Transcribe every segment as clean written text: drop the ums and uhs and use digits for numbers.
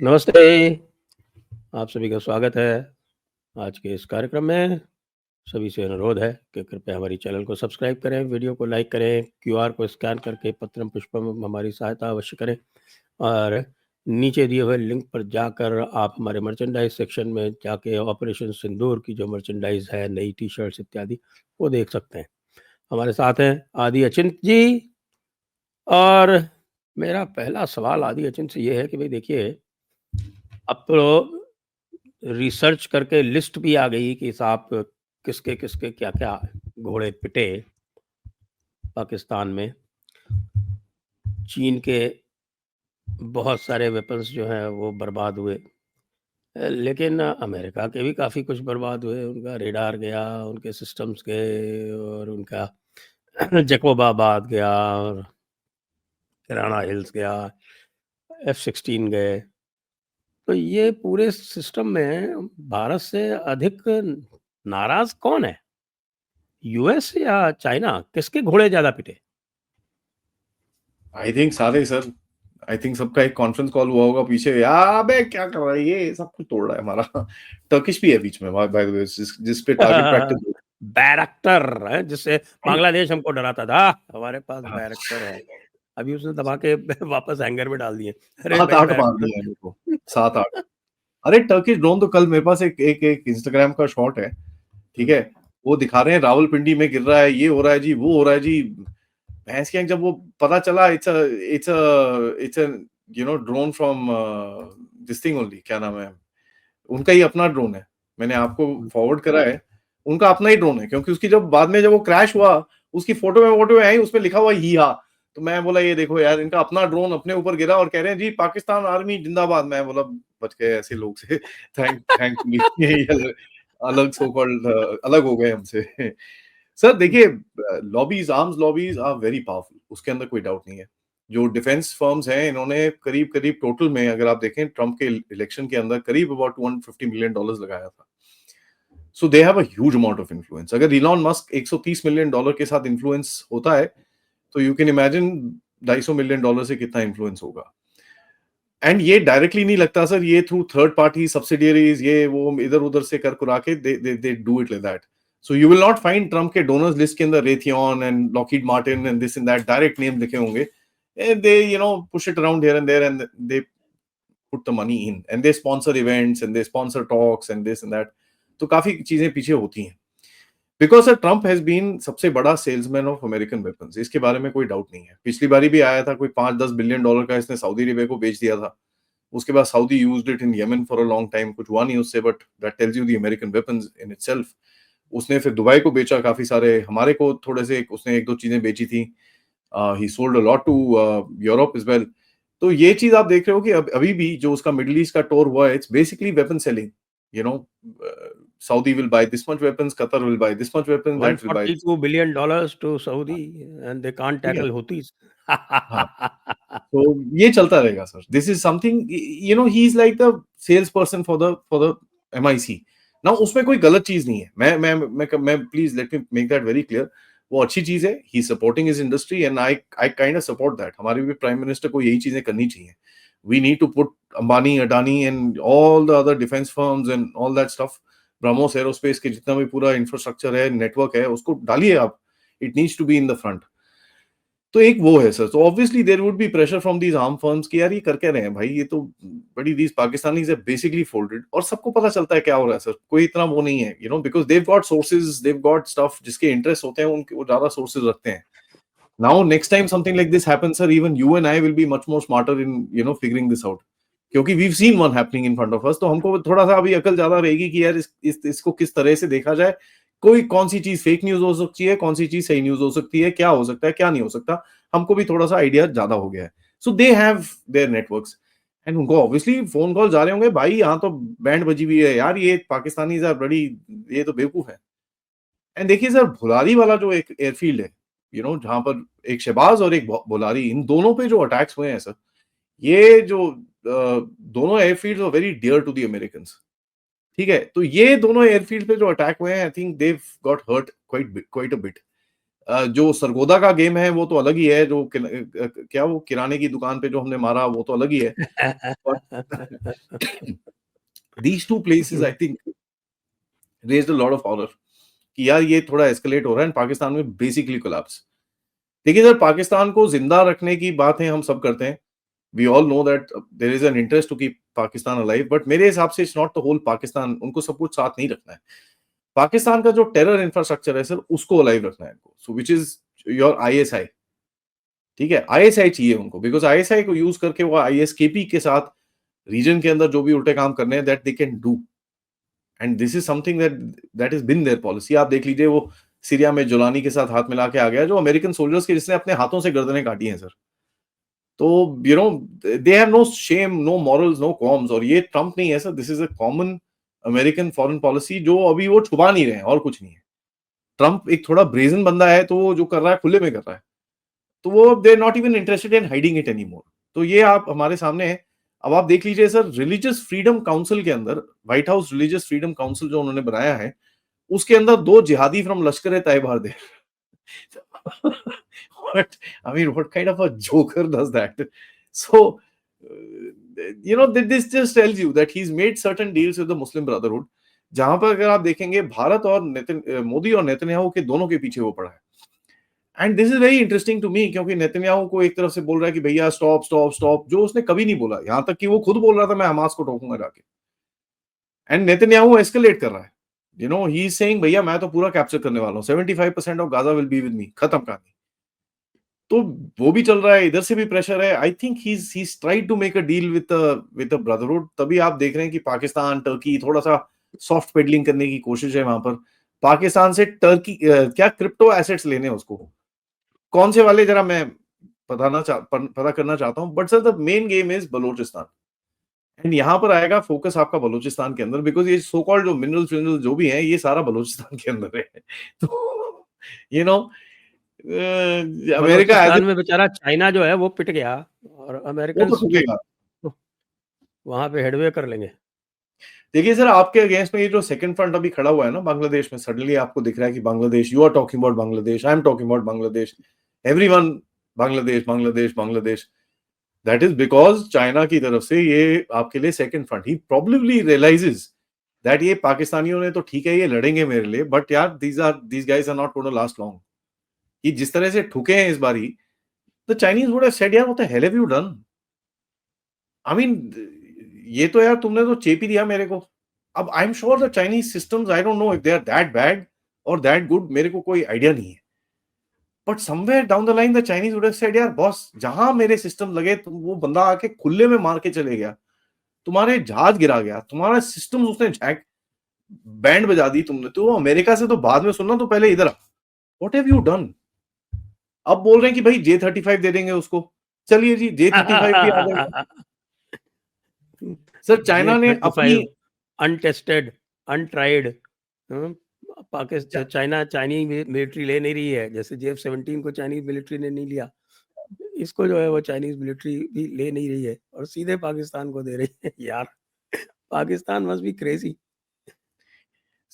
नमस्ते, आप सभी का स्वागत है आज के इस कार्यक्रम में। सभी से अनुरोध है कि कृपया हमारी चैनल को सब्सक्राइब करें, वीडियो को लाइक करें, क्यूआर को स्कैन करके पत्रम पुष्पम हमारी सहायता अवश्य करें और नीचे दिए हुए लिंक पर जाकर आप हमारे मर्चेंडाइज़ सेक्शन में जाके ऑपरेशन सिंदूर की जो मर्चेंडाइज़ है, नई टी-शर्ट्स इत्यादि, वो देख सकते हैं। हमारे साथ हैं आदि अचिंत जी और मेरा पहला सवाल आदि अचिंत से ये है कि भई देखिए, अब तो रिसर्च करके लिस्ट भी आ गई कि साहब किसके-किसके क्या-क्या घोड़े पिटे पाकिस्तान में। चीन के बहुत सारे वेपन्स जो हैं वो बर्बाद हुए। लेकिन अमेरिका के भी काफ़ी कुछ बर्बाद हुए, उनका रेडार गया, उनके सिस्टम्स गए और उनका जैकोबाबाद गया और किराना हिल्स गया, F-16 गए। तो ये पूरे सिस्टम में भारत से अधिक नाराज़ कौन है? यूएस या चाइना? किसके घोड़े ज़्यादा पिटे? आई थिंक सारे सर। आई थिंक सबका एक कॉन्फ्रेंस कॉल हुआ होगा पीछे, यार अबे क्या कर रहा है, ये सब कुछ तोड़ रहा है हमारा। टर्किश भी है बीच में, बाय द वे, जिस पे टारगेट प्रैक्टिस। बैरक्टर है जिससे बांग्लादेश हमको डराता था, हमारे पास हाँ, बैरक्टर है। अभी उसने दबा के वापस हैंगर में डाल दिए। अरे सात भाई आठ मार बैरक्टर दिए हैं मेरे को, 7-8। अरे टर्किश ड्रोन तो कल मेरे पास एक इंस्टाग्राम का शॉट है, ठीक है। वो दिखा रहे हैं रावलपिंडी में गिर रहा है, ये हो रहा है जी, वो हो रहा है जी। भैंस की आंख, जब वो पता चला it's a drone from this thing only, क्या नाम है उनका, ही अपना ड्रोन है। मैंने आपको फॉरवर्ड करा है, उनका अपना ही ड्रोन है, क्योंकि उसकी जब बाद में जब वो क्रैश हुआ, उसकी फोटो में आई, उसमें लिखा हुआ ही हा। तो मैं बोला ये देखो यार, इनका अपना ड्रोन अपने ऊपर गिरा और कह रहे हैं जी पाकिस्तान आर्मी जिंदाबाद। मैं बोला बच गए ऐसे लोग से। थैंकफुली अलग अलग सो कॉल्ड अलग हो गए हमसे। सर देखिए, lobbies, arms lobbies are very powerful, उसके अंदर कोई डाउट नहीं है। जो डिफेंस फर्म्स हैं, इन्होंने करीब करीब टोटल में, अगर आप देखें ट्रम्प के इलेक्शन के अंदर, करीब अबाउट $250 मिलियन लगाया था। So they have a huge amount of influence. अगर इलॉन मस्क $130 मिलियन के साथ इन्फ्लुएंस होता है, तो यू कैन इमेजिन $250 मिलियन से कितना इन्फ्लुएंस होगा। एंड ये डायरेक्टली नहीं लगता सर, ये थ्रू थर्ड पार्टी सब्सिडियरीज, ये वो इधर उधर से कर कुरा के they do it like that. So you will not find Trump के डोनर्स लिस्ट के अंदर Raytheon and Lockheed Martin and this and that direct name लिखे होंगे। They push it around here and there and they put the money in and they sponsor events and they sponsor talks and this and that। तो काफी चीजें पीछे होती हैं, because sir Trump has been सबसे बड़ा सेल्समैन ऑफ अमेरिकन वेपन्स, इसके बारे में कोई डाउट नहीं है। पिछली बारी भी आया था, कोई $5-10 बिलियन का इसने सऊदी अरेबिया को बेच दिया था। उसके बाद Saudi used it in Yemen for a long time, कुछ हुआ नहीं उससे, but that tells you the American weapons in itself. उसने फिर दुबई को बेचा, काफी सारे हमारे को थोड़े से उसने एक दो चीजें बेची थी। He sold a lot to Europe as well. तो ये चीज आप देख रहे हो कि अभी भी जो उसका मिडिल ईस्ट का टूर हुआ है, it's basically weapon selling. You know, Saudi will buy this much weapons, Qatar will buy this much weapons, that will buy this. $142 billion to Saudi and they can't ठीक है, tackle Houthis. हाँ। तो ये चलता रहेगा sir. This is something, he is like the sales person for the MIC। ना उसमें कोई गलत चीज नहीं है। मैं please let me make that very clear. वो अच्छी चीज है, he supporting his industry and I kind of support that. हमारे भी प्राइम मिनिस्टर को यही चीजें करनी चाहिए। We need to put Ambani, Adani and all the other defence firms and all that stuff, BrahMos aerospace के जितना भी पूरा इंफ्रास्ट्रक्चर है, नेटवर्क है, उसको डालिए आप। It needs to be in the front. तो एक वो है सर। तो obviously there would be pressure from these arm firms कि यार ये कर क्या रहे हैं भाई, ये तो बड़ी दीज पाकिस्तानीज है बेसिकली फोल्डेड, और सबको पता चलता है क्या हो रहा है सर। कोई इतना वो नहीं है, because they've got sources, they've got stuff, जिसके इंटरेस्ट होते हैं उनके वो ज्यादा सोर्सेज रखते हैं। Now next time something like this happens sir, even you and I will be much more smarter in figuring this out, क्योंकि we've seen one happening in front of us. तो हमको थोड़ा सा अभी अकल ज्यादा रहेगी कि यार इसको किस तरह से देखा जाए। कोई कौन सी चीज फेक न्यूज हो सकती है, कौन सी चीज सही न्यूज हो सकती है, क्या हो सकता है क्या नहीं हो सकता, हमको भी थोड़ा सा आइडिया ज्यादा हो गया है। So they have their networks and उनको ऑब्वियसली फोन कॉल जा रहे होंगे, भाई यहाँ तो बैंड बजी हुई है यार, ये पाकिस्तानी यार बड़ी, ये तो बेवकूफ है। एंड देखिए सर, भुलारी वाला जो एक एयरफील्ड है, जहां पर एक शहबाज और एक भुलारी, इन दोनों पे जो अटैक्स हुए हैं सर, ये जो दोनों airfield are very dear to the American. ठीक है, तो ये दोनों एयरफील्ड पे जो अटैक हुए हैं, I think they got hurt quite a bit. जो सरगोदा का गेम है वो तो अलग ही है, जो क्या वो किराने की दुकान पे जो हमने मारा वो तो अलग ही है। But these two places I think raised a lot of horror कि यार ये थोड़ा एस्केलेट हो रहा है, एंड पाकिस्तान में बेसिकली कोलैप्स। देखिए सर, पाकिस्तान को जिंदा रखने की बातें हम सब करते हैं। We all know that there is an interest to keep Pakistan alive, but मेरे हिसाब से it's not the whole Pakistan, उनको सब कुछ साथ नहीं रखना है। पाकिस्तान का जो टेरर इंफ्रास्ट्रक्चर है सर, उसको अलाइव रखना है इनको, so which is your ISI. ठीक है, आईएसआई चाहिए उनको, बिकॉज आईएसआई को यूज करके वो आईएसकेपी के साथ रीजन के अंदर जो भी उल्टे काम करने हैं that they can do, and this is something that is been their policy. आप देख लीजिए, वो सीरिया में जुलानी के साथ हाथ मिला के आ गया, जो अमेरिकन सोल्जर्स के जिसने अपने हाथों से गर्दनें काटी हैं सर। तो you know they have no shame, no morals, no qualms, और ये ट्रम्प नहीं है sir, this is a common American foreign policy जो अभी वो छुपा नहीं रहे हैं, और कुछ नहीं है। ट्रम्प एक थोड़ा ब्रेजन बंदा है, तो वो जो कर रहा है खुले में कर रहा है, तो वो they are not even interested in hiding it anymore. तो ये आप हमारे सामने है। अब आप देख लीजिए सर, रिलीजियस फ्रीडम काउंसिल के अंदर, white house religious freedom council जो उन्होंने बनाया है, उसके अंदर 2 jihadi from Lashkar e Taiba are there. What? I mean, what kind of a joker does that? So, this just tells you that he's made certain deals with the Muslim Brotherhood, जहां पर अगर आप देखेंगे भारत और मोदी और नेतन्याहू के दोनों के पीछे वो पड़ा है। And this is very interesting to me, क्योंकि नेतन्याहू को एक तरफ से बोल रहा है कि भैया स्टॉप स्टॉप स्टॉप, जो उसने कभी नहीं बोला, यहां तक कि वो खुद बोल रहा था मैं हमास को ठोकूंगा जाके। एंड नेतन्याहू एस्केलेट कर रहा है, ही इज सेइंग भैया मैं तो पूरा कैप्चर करने वाला हूं, 75% of Gaza will be with me, खत्म कहानी। तो वो भी चल रहा है, इधर से भी प्रेशर है। I think he's tried to make a deal with the brotherhood। तभी आप देख रहे हैं कि पाकिस्तान टर्की थोड़ा सा सॉफ्ट पेडलिंग करने की कोशिश है वहां पर। पाकिस्तान से टर्की क्या क्रिप्टो एसेट्स लेने हैं उसको, कौन से वाले, जरा मैं पता करना चाहता हूं। But sir the main game is Balochistan, and यहाँ पर आएगा फोकस आपका बलोचिस्तान के अंदर, बिकॉज ये सो कॉल्ड जो मिनरल्स विनरल्स जो भी हैं, ये सारा बलोचिस्तान के अंदर है। तो you know America as Balochistan में बेचारा चाइना जो है वो पिट गया, और वो अमेरिकन तो ठुकेगा। वहां पे हेडवे कर लेंगे। देखिए सर, आपके अगेंस्ट में ये जो सेकंड फ्रंट अभी खड़ा हुआ है ना बांग्लादेश में, सडनली आपको दिख रहा है कि Bangladesh, you are talking about Bangladesh, I am talking about Bangladesh, everyone Bangladesh Bangladesh Bangladesh. That is because China की तरफ से ये आपके लिए second front, he probably realises that ये पाकिस्तानियों ने तो ठीक है ये लड़ेंगे मेरे लिए, बट यार these guys are not going to last long. कि जिस तरह से ठुके हैं इस बारी, the Chinese would have said यार what the hell have you done. I mean, ये तो यार तुमने तो चेप ही दिया मेरे को। अब I am sure the Chinese systems, I don't know if they are that bad और दैट गुड, मेरे को कोई आइडिया नहीं है। But somewhere down the line the Chinese would have said यार बॉस, जहां मेरे सिस्टम लगे तुम, वो बंदा आके खुले में मार के चले गया, तुम्हारे जहाज गिरा गया, तुम्हारा सिस्टम उसने झैक बैंड बजा दी तुमने, तो अमेरिका से तो बाद में सुनना, तो पहले इधर आ, व्हाट हैव यू डन। अब बोल रहे हैं कि भाई J-35 दे देंगे उसको, चलिए जी J-35 भी आ जाएगा। सर चाइना ने अपनी J-35 untested, untried, Pakistan China Chinese military ले नहीं रही है, जैसे F-17 को चाइनीज मिलिट्री ने नहीं लिया, इसको जो है वो चाइनीज मिलिट्री भी ले नहीं रही है और सीधे पाकिस्तान को दे रही है। यार Pakistan must be crazy.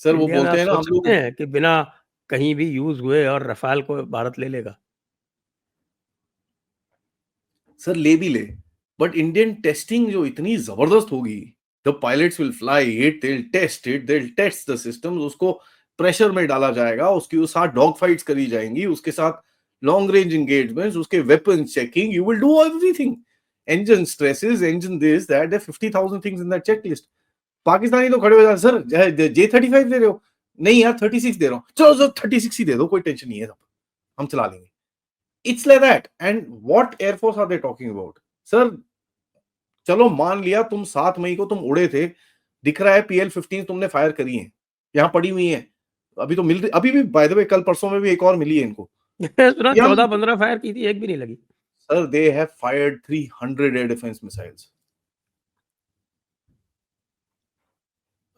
Sir वो इंडिया में आप बोलते हैं ना सोच हम सकते लोग, हैं कि बिना कहीं भी यूज हुए और रफाल को भारत ले लेगा। सर ले भी ले, बट इंडियन टेस्टिंग जो इतनी जबरदस्त होगी, the pilots will fly it, they will test it, they will test the systems, उसको प्रेशर में डाला जाएगा, उसके साथ डॉग फाइट्स करी जाएंगी, उसके साथ लॉन्ग रेंज एंगेजमेंट्स, उसके weapon checking, you will do everything, engine stresses, engine this that, there 50,000 things in that checklist. Pakistani तो खड़े हो जाते, सर J-35 दे रहे हो, नहीं यार 36 दे रहा हूँ, चलो सर 36 ही दे दो, कोई टेंशन नहीं है, हम चला लेंगे। It's like that. And what Air Force are they talking about? Sir चलो मान लिया तुम 7 मई को तुम उड़े थे, दिख रहा है PL-15 तुमने फायर करी है, यहाँ पड़ी हुई है, अभी तो मिल रही, अभी भी बाय द वे कल परसों में भी एक और मिली है इनको। सुना 14-15 फायर की थी, एक भी नहीं लगी। Sir they have fired 300 air defense missiles,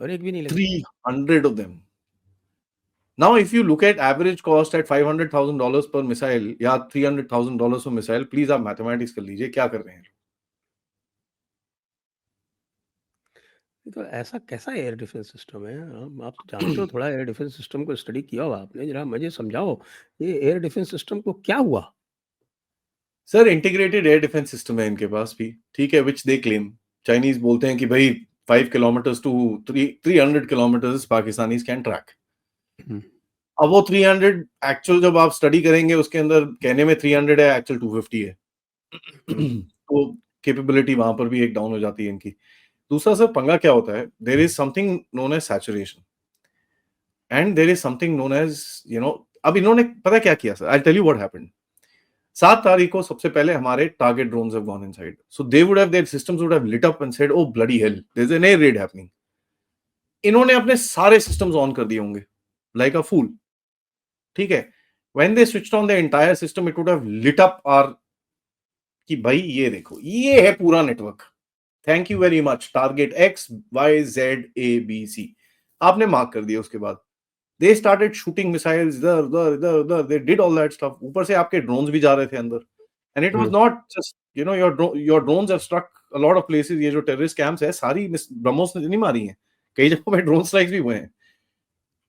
और एक भी नहीं लगी। 300 of them. Now if you look at average cost at $500,000 per missile या $300,000 per missile, प्लीज आप मैथमेटिक्स कर लीजिए क्या कर रहे हैं। ये तो ऐसा कैसा एयर डिफेंस सिस्टम है? आप जानते हो थोड़ा एयर डिफेंस सिस्टम को स्टडी किया होगा आपने, ज़रा मुझे समझाओ, ये एयर डिफेंस सिस्टम को क्या हुआ? Sir integrated air defence system है इनके पास भी, ठीक है, व्हिच दे क्लेम। चाइनीज बोलते हैं कि भाई 5 kilometres to 300 kilometres Pakistanis can track. हुँ। अब वो 300 एक्चुअल जब आप स्टडी करेंगे उसके अंदर कहने में 300 है, एक्चुअल 250 है। हुँ। तो कैपेबिलिटी वहां पर भी एक डाउन हो जाती है इनकी। दूसरा सर पंगा क्या होता है, there is something known as saturation and there is something known as अब इन्होंने पता क्या किया सर, I tell you what happened. 7 तारीख को सबसे पहले हमारे target drones have gone inside, so they would have their systems would have lit up and said oh bloody hell, there is an air raid happening. इन्होंने अपने सारे systems on कर दिए होंगे लाइक अ फूल, ठीक है। When they switched on the entire system it would have lit up our, कि भाई ये देखो ये है पूरा network, thank you very much, target X Y Z A B C, आपने मार्क कर दिया। उसके बाद दे स्टार्टेड शूटिंग मिसाइल्स इधर उधर इधर उधर, they did all that stuff. ऊपर से आपके ड्रोन्स भी जा रहे थे अंदर, and it was hmm. Not just your drones have struck a lot of places. ये जो टेररिस्ट कैंप्स है सारी ब्रह्मोस ने नहीं मारी हैं, कई जगहों पे ड्रोन स्ट्राइक्स भी हुए हैं।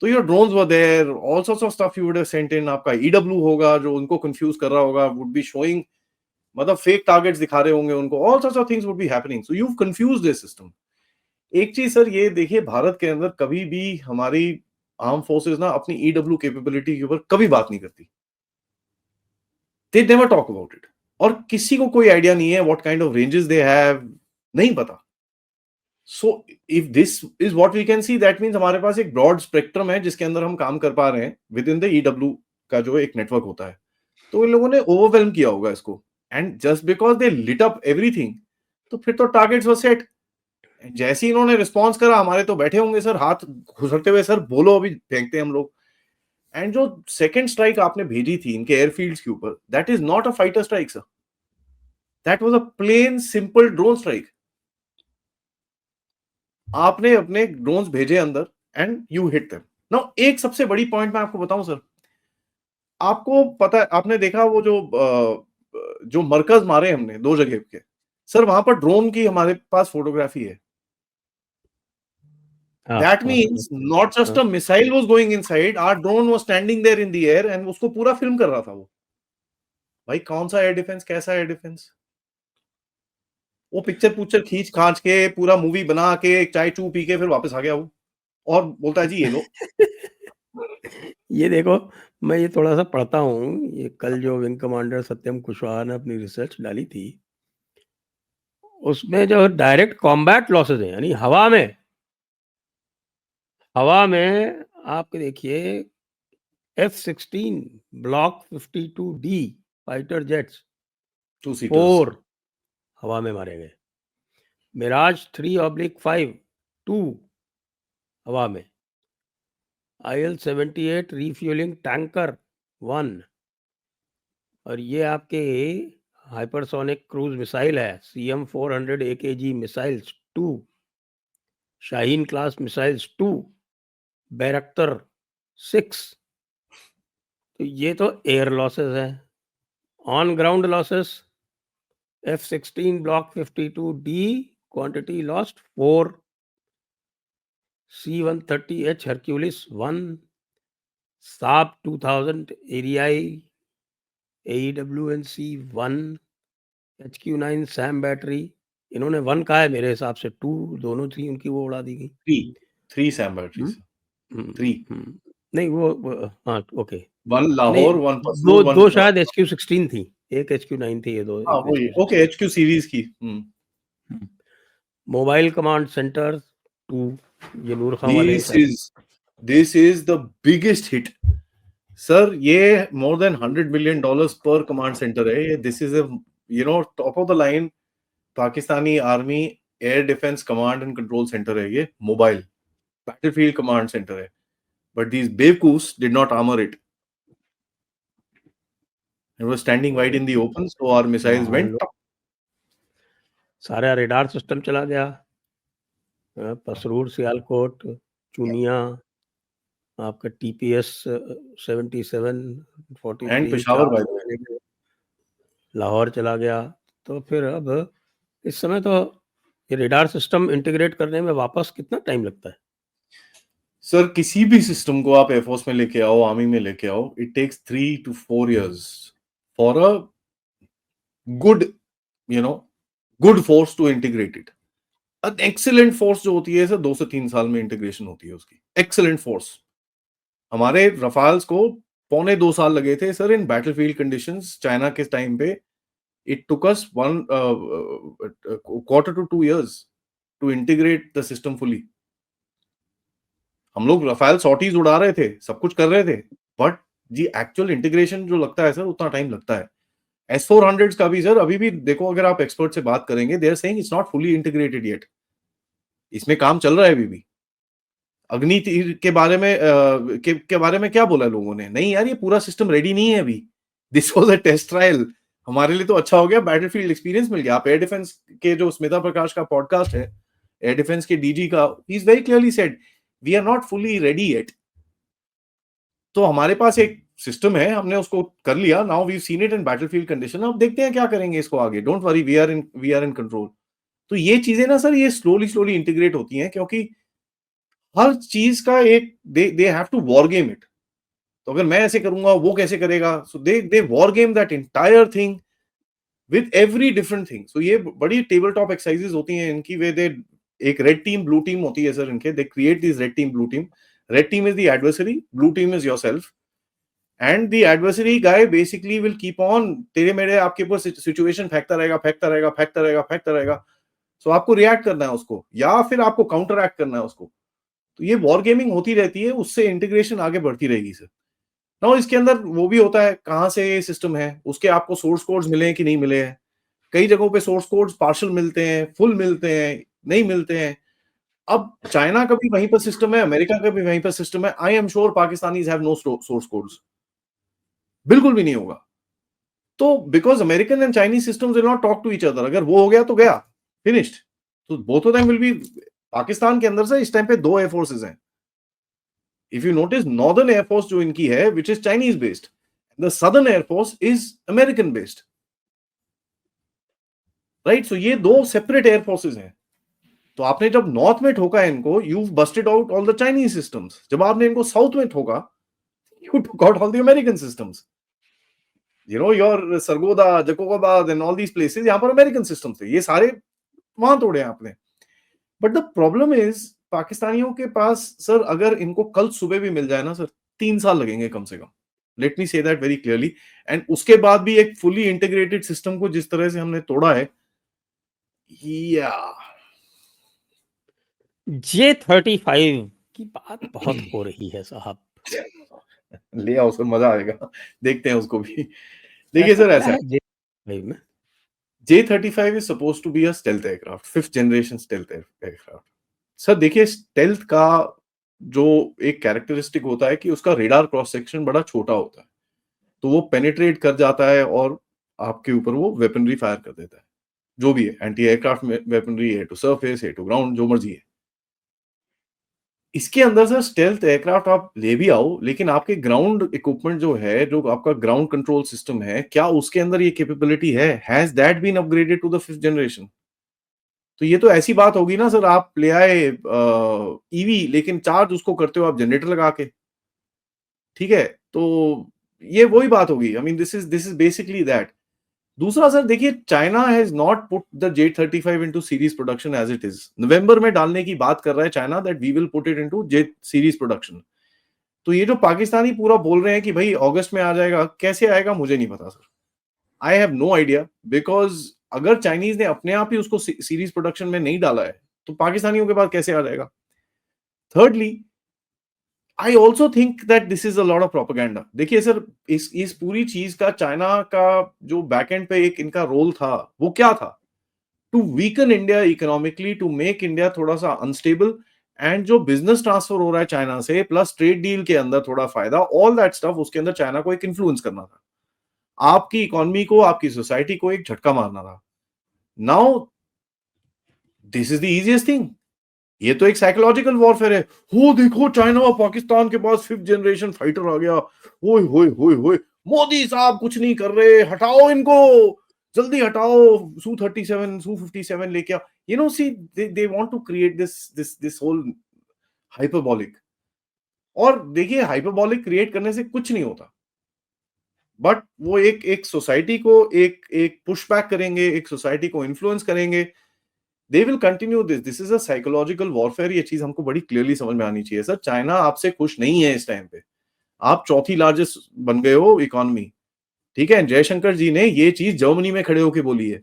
तो your drones were there, all sorts of stuff you would have sent in. आपका ईडब्ल्यू होगा जो उनको कंफ्यूज कर रहा होगा, वुड बी शोइंग, मतलब फेक टारगेट्स दिखा रहे होंगे उनको, all sorts of things would be happening, so you confuse this system. एक चीज सर ये देखिए, भारत के अंदर कभी भी हमारी आर्म फोर्सेस ना अपनी ईडब्ल्यू कैपेबिलिटी के ऊपर कभी बात नहीं करती, they never talk about it. और किसी को कोई आइडिया नहीं है what kind of ranges they have, नहीं पता। So if this is what we can see, that means हमारे पास एक ब्रॉड स्पेक्ट्रम है जिसके अंदर हम काम कर पा रहे हैं विद इन द ईडब्ल्यू का जो एक नेटवर्क होता है। तो इन लोगों ने ओवरवेलम किया होगा इसको, and just because they lit up everything, तो फिर तो टारगेट्स वर सेट। जैसे ही इन्होंने रिस्पॉन्स करा, हमारे तो बैठे होंगे सर हाथ घुसरते हुए, सर बोलो अभी फेंकते हैं हम लोग। एंड जो सेकंड स्ट्राइक आपने भेजी थी इनके एयरफील्ड्स के ऊपर, that is not a fighter strike sir, that was a plain simple drone strike. आपने अपने ड्रोन्स भेजे अंदर and you hit them. Now एक सबसे बड़ी पॉइंट मैं आपको बताऊं सर, आपको पता है, आपने देखा वो जो मरकज मारे हमने 2 जगह के, सर वहां पर ड्रोन की हमारे पास फोटोग्राफी है। हाँ, That हाँ, means not just हाँ। a missile was going inside, our drone was standing there in the air and उसको पूरा फिल्म कर रहा था वो। भाई कौन सा एयर डिफेंस, कैसा एयर डिफेंस? वो पिक्चर पुक्चर खींच खांच के पूरा मूवी बना के चाय चू पी के फिर वापस आ गया वो, और बोलता है जी ये लो। ये देखो, मैं ये थोड़ा-सा पढ़ता हूँ, ये कल जो विंग कमांडर सत्यम कुशवाहा ने अपनी रिसर्च डाली थी, उसमें जो डायरेक्ट कॉम्बैट लॉसेस हैं, यानी हवा में आप देखिए F-16 block 52D fighter jets two seaters 4 हवा में मारे गए। मिराज 3/5 2 हवा में। IL-78 रिफ्यूलिंग टैंकर 1, और ये आपके हाइपरसोनिक क्रूज मिसाइल है, CM-400 AKG missiles 2, Shaheen class missiles 2, Bayraktar 6। तो ये तो एयर लॉसेस है। On ground losses, F-16 block 52D quantity lost 4, C-130H Hercules 1, Saab 2000 Erieye AEWNC 1, HQ-9 SAM battery, इन्होंने 1 कहा है, मेरे हिसाब से 2 दोनों थी उनकी, वो उड़ा दी गई। 3 सैम हुँ, बैटरीज, हुँ, 3, हुँ। नहीं वो हाँ, ओके। 1 नहीं, लाहौर, 1 पसरूर, 1 2 शायद HQ-16 थी, एक HQ-9 थी, ये 2 हाँ एक वही, ओके, HQ-16। एचक्यू सीरीज की। हुँ। मोबाइल कमांड सेंटर 2, ये नूर खां वाले दिस शायद। Is this is the biggest hit sir, ये मोर देन $100 मिलियन पर कमांड सेंटर है ये। This is top of the line Pakistani army air defence command and control centre है ये, मोबाइल बैटलफील्ड कमांड सेंटर है। बट दीज बेवकूफ्स did not armour it, it was standing wide in the open, so our missiles मान लो went. सारा radar system चला गया। पसरूर, सियालकोट, चुनिया, आपका TPS 77 and 43 Peshawar 4 bye the वे। चले गए, लाहौर चला गया। तो फिर अब इस समय तो ये रेडार सिस्टम इंटीग्रेट करने में वापस कितना टाइम लगता है? सर किसी भी सिस्टम को आप एयरफोर्स में लेके आओ, आर्मी में लेके आओ, it takes 3 to 4 years for a good good force to integrate it. Excellent force जो होती है सर 2 से 3 साल में इंटीग्रेशन होती है उसकी। एक्सीलेंट फोर्स, हमारे रफाल्स को 1.25 साल लगे थे sir in battlefield conditions China के टाइम पे। It took us 1 quarter to 2 years to integrate the system fully. हम लोग रफाल सॉटीज उड़ा रहे थे, सब कुछ कर रहे थे, बट जी एक्चुअल इंटीग्रेशन जो लगता है सर उतना टाइम लगता है। S-400 का भी सर अभी भी देखो, अगर आप एक्सपर्ट से बात करेंगे, they are saying it's not fully integrated yet. इसमें काम चल रहा है अभी भी। अग्नि तीर के बारे में के बारे में क्या बोला लोगों ने? नहीं यार, ये पूरा सिस्टम रेडी नहीं है अभी। This was a test trial. हमारे लिए तो अच्छा हो गया, बैटलफील्ड एक्सपीरियंस मिल गया। आप एयर डिफेंस के जो स्मिता प्रकाश का पॉडकास्ट है, एयर डिफेंस के डीजी का, he is very clearly said we are not fully ready yet. तो हमारे पास एक सिस्टम है, हमने उसको कर लिया। Now we seen it in battlefield condition. अब देखते हैं क्या करेंगे इसको आगे। Don't worry, we are in control. तो ये चीजें ना सर, ये स्लोली इंटीग्रेट होती हैं, क्योंकि हर चीज का एक they have to war game it. तो अगर मैं ऐसे करूंगा, वो कैसे करेगा? So they war game that entire thing with every different thing. सो ये बड़ी टेबल टॉप एक्सरसाइजेज होती हैं इनकी। वे दे एक रेड टीम ब्लू टीम होती है सर इनके। They create this red team blue team. Red team is the adversary, blue team is yourself, and the adversary guy basically will keep on तेरे मेरे आपके ऊपर सिचुएशन फेंकता रहेगा। सो आपको रिएक्ट करना है उसको, या फिर आपको काउंटर एक्ट करना है उसको। तो ये वॉर गेमिंग होती रहती है, उससे इंटीग्रेशन आगे बढ़ती रहेगी सर। नाउ इसके अंदर वो भी होता है कहां से ये सिस्टम है, उसके आपको सोर्स कोड्स मिले हैं कि नहीं मिले हैं। कई जगहों पे सोर्स कोड्स पार्शियल मिलते हैं, फुल मिलते हैं, नहीं मिलते हैं। अब चाइना का भी वहीं पर सिस्टम है, अमेरिका का भी वहीं पर सिस्टम है। I am sure Pakistanis have no source codes, बिल्कुल भी नहीं होगा। तो because American and Chinese systems will not talk to each other. अगर वो हो गया तो गया, फिनिश्ड। तो both of them will be. Pakistan के अंदर से इस टाइम पे 2 एयरफोर्सेज हैं। If you notice, northern air force जो इनकी है, which is Chinese based, the southern air force is American based, right. सो ये 2 सेपरेट एयरफोर्सेज हैं। तो आपने जब नॉर्थ में ठोका इनको, you Busted out all the Chinese systems. जब आपने इनको साउथ में ठोका, you took out all the American systems. Your Sargodha, Jacobabad and all these places, यहां पर अमेरिकन सिस्टम्स थे, ये सारे वहां तोड़े आपने। बट द प्रॉब्लम इज, पाकिस्तानियों के पास सर, अगर इनको कल सुबह भी मिल जाए ना सर, 3 साल लगेंगे कम से कम। Let me say that very clearly. And उसके बाद भी एक फुली इंटीग्रेटेड सिस्टम को जिस तरह से हमने तोड़ा है, या J-35 की बात बहुत हो रही है साहब। ले आओ सर, मजा आएगा, देखते हैं उसको भी। देखिए ऐसा सर, क्या ऐसा है J-35 में? J-35 is supposed to be a stealth aircraft, 5th generation stealth aircraft। Sir देखिए, स्टेल्थ का जो एक कैरेक्टरिस्टिक होता है कि उसका रेडार क्रॉस सेक्शन बड़ा छोटा होता है, तो वो पेनिट्रेट कर जाता है और आपके ऊपर वो वेपनरी फायर कर देता है, जो भी है, एंटी एयरक्राफ्ट वेपनरी है, टू सरफेस है, टू ग्राउंड, जो मर्जी है। इसके अंदर सर स्टेल्थ एयरक्राफ्ट आप ले भी आओ, लेकिन आपके ग्राउंड इक्विपमेंट जो है, जो आपका ग्राउंड कंट्रोल सिस्टम है, क्या उसके अंदर ये कैपेबिलिटी है? Has that been upgraded to the 5th generation? तो ये तो ऐसी बात होगी ना सर, आप ले आए ईवी, लेकिन चार्ज उसको करते हो आप जनरेटर लगा के, ठीक है? तो ये वही बात होगी। I mean this is basically that. दूसरा सर देखिए, China has not put the J-35 into series production as it is. नवंबर में डालने की बात कर रहा है China, that we will put it into J series production. तो ये जो पाकिस्तानी पूरा बोल रहे हैं कि भाई अगस्त में आ जाएगा, कैसे आएगा मुझे नहीं पता sir. I have no idea, because अगर चाइनीज ने अपने आप ही उसको सीरीज प्रोडक्शन में नहीं डाला है, तो पाकिस्तानियों के पास कैसे आ जाएगा? Thirdly, I also think that this is a lot of propaganda. देखिए सर, इस पूरी चीज का चाइना का जो बैकएंड पे एक इनका रोल था, वो क्या था? To weaken India economically, to make India थोड़ा सा अनस्टेबल, एंड जो बिजनेस ट्रांसफर हो रहा है चाइना से, प्लस ट्रेड डील के अंदर थोड़ा फायदा, ऑल दैट स्टफ, उसके अंदर चाइना को एक इन्फ्लुएंस करना था, आपकी इकोनॉमी को, आपकी सोसाइटी को एक झटका मारना था। Now this is the easiest thing. ये तो एक साइकोलॉजिकल वॉरफेयर है। हो देखो, चाइना और पाकिस्तान के पास 5th जनरेशन फाइटर आ गया, ओए होए होए होए, मोदी साहब कुछ नहीं कर रहे, हटाओ इनको, जल्दी हटाओ, Su-37 Su-57 लेके आओ। You know, see, they want to create this whole hyperbolic. और देखिए हाइपरबॉलिक क्रिएट करने से कुछ नहीं होता, बट वो एक सोसाइटी को एक पुश बैक करेंगे, एक सोसाइटी को इन्फ्लुएंस करेंगे. They will continue this is a psychological warfare. ये चीज हमको बड़ी क्लियरली समझ में आनी चाहिए सर. चाइना आपसे खुश नहीं है इस टाइम पे. आप चौथी लार्जेस्ट बन गए हो इकोनॉमी, ठीक है. जयशंकर जी ने ये चीज जर्मनी में खड़े होकर बोली है,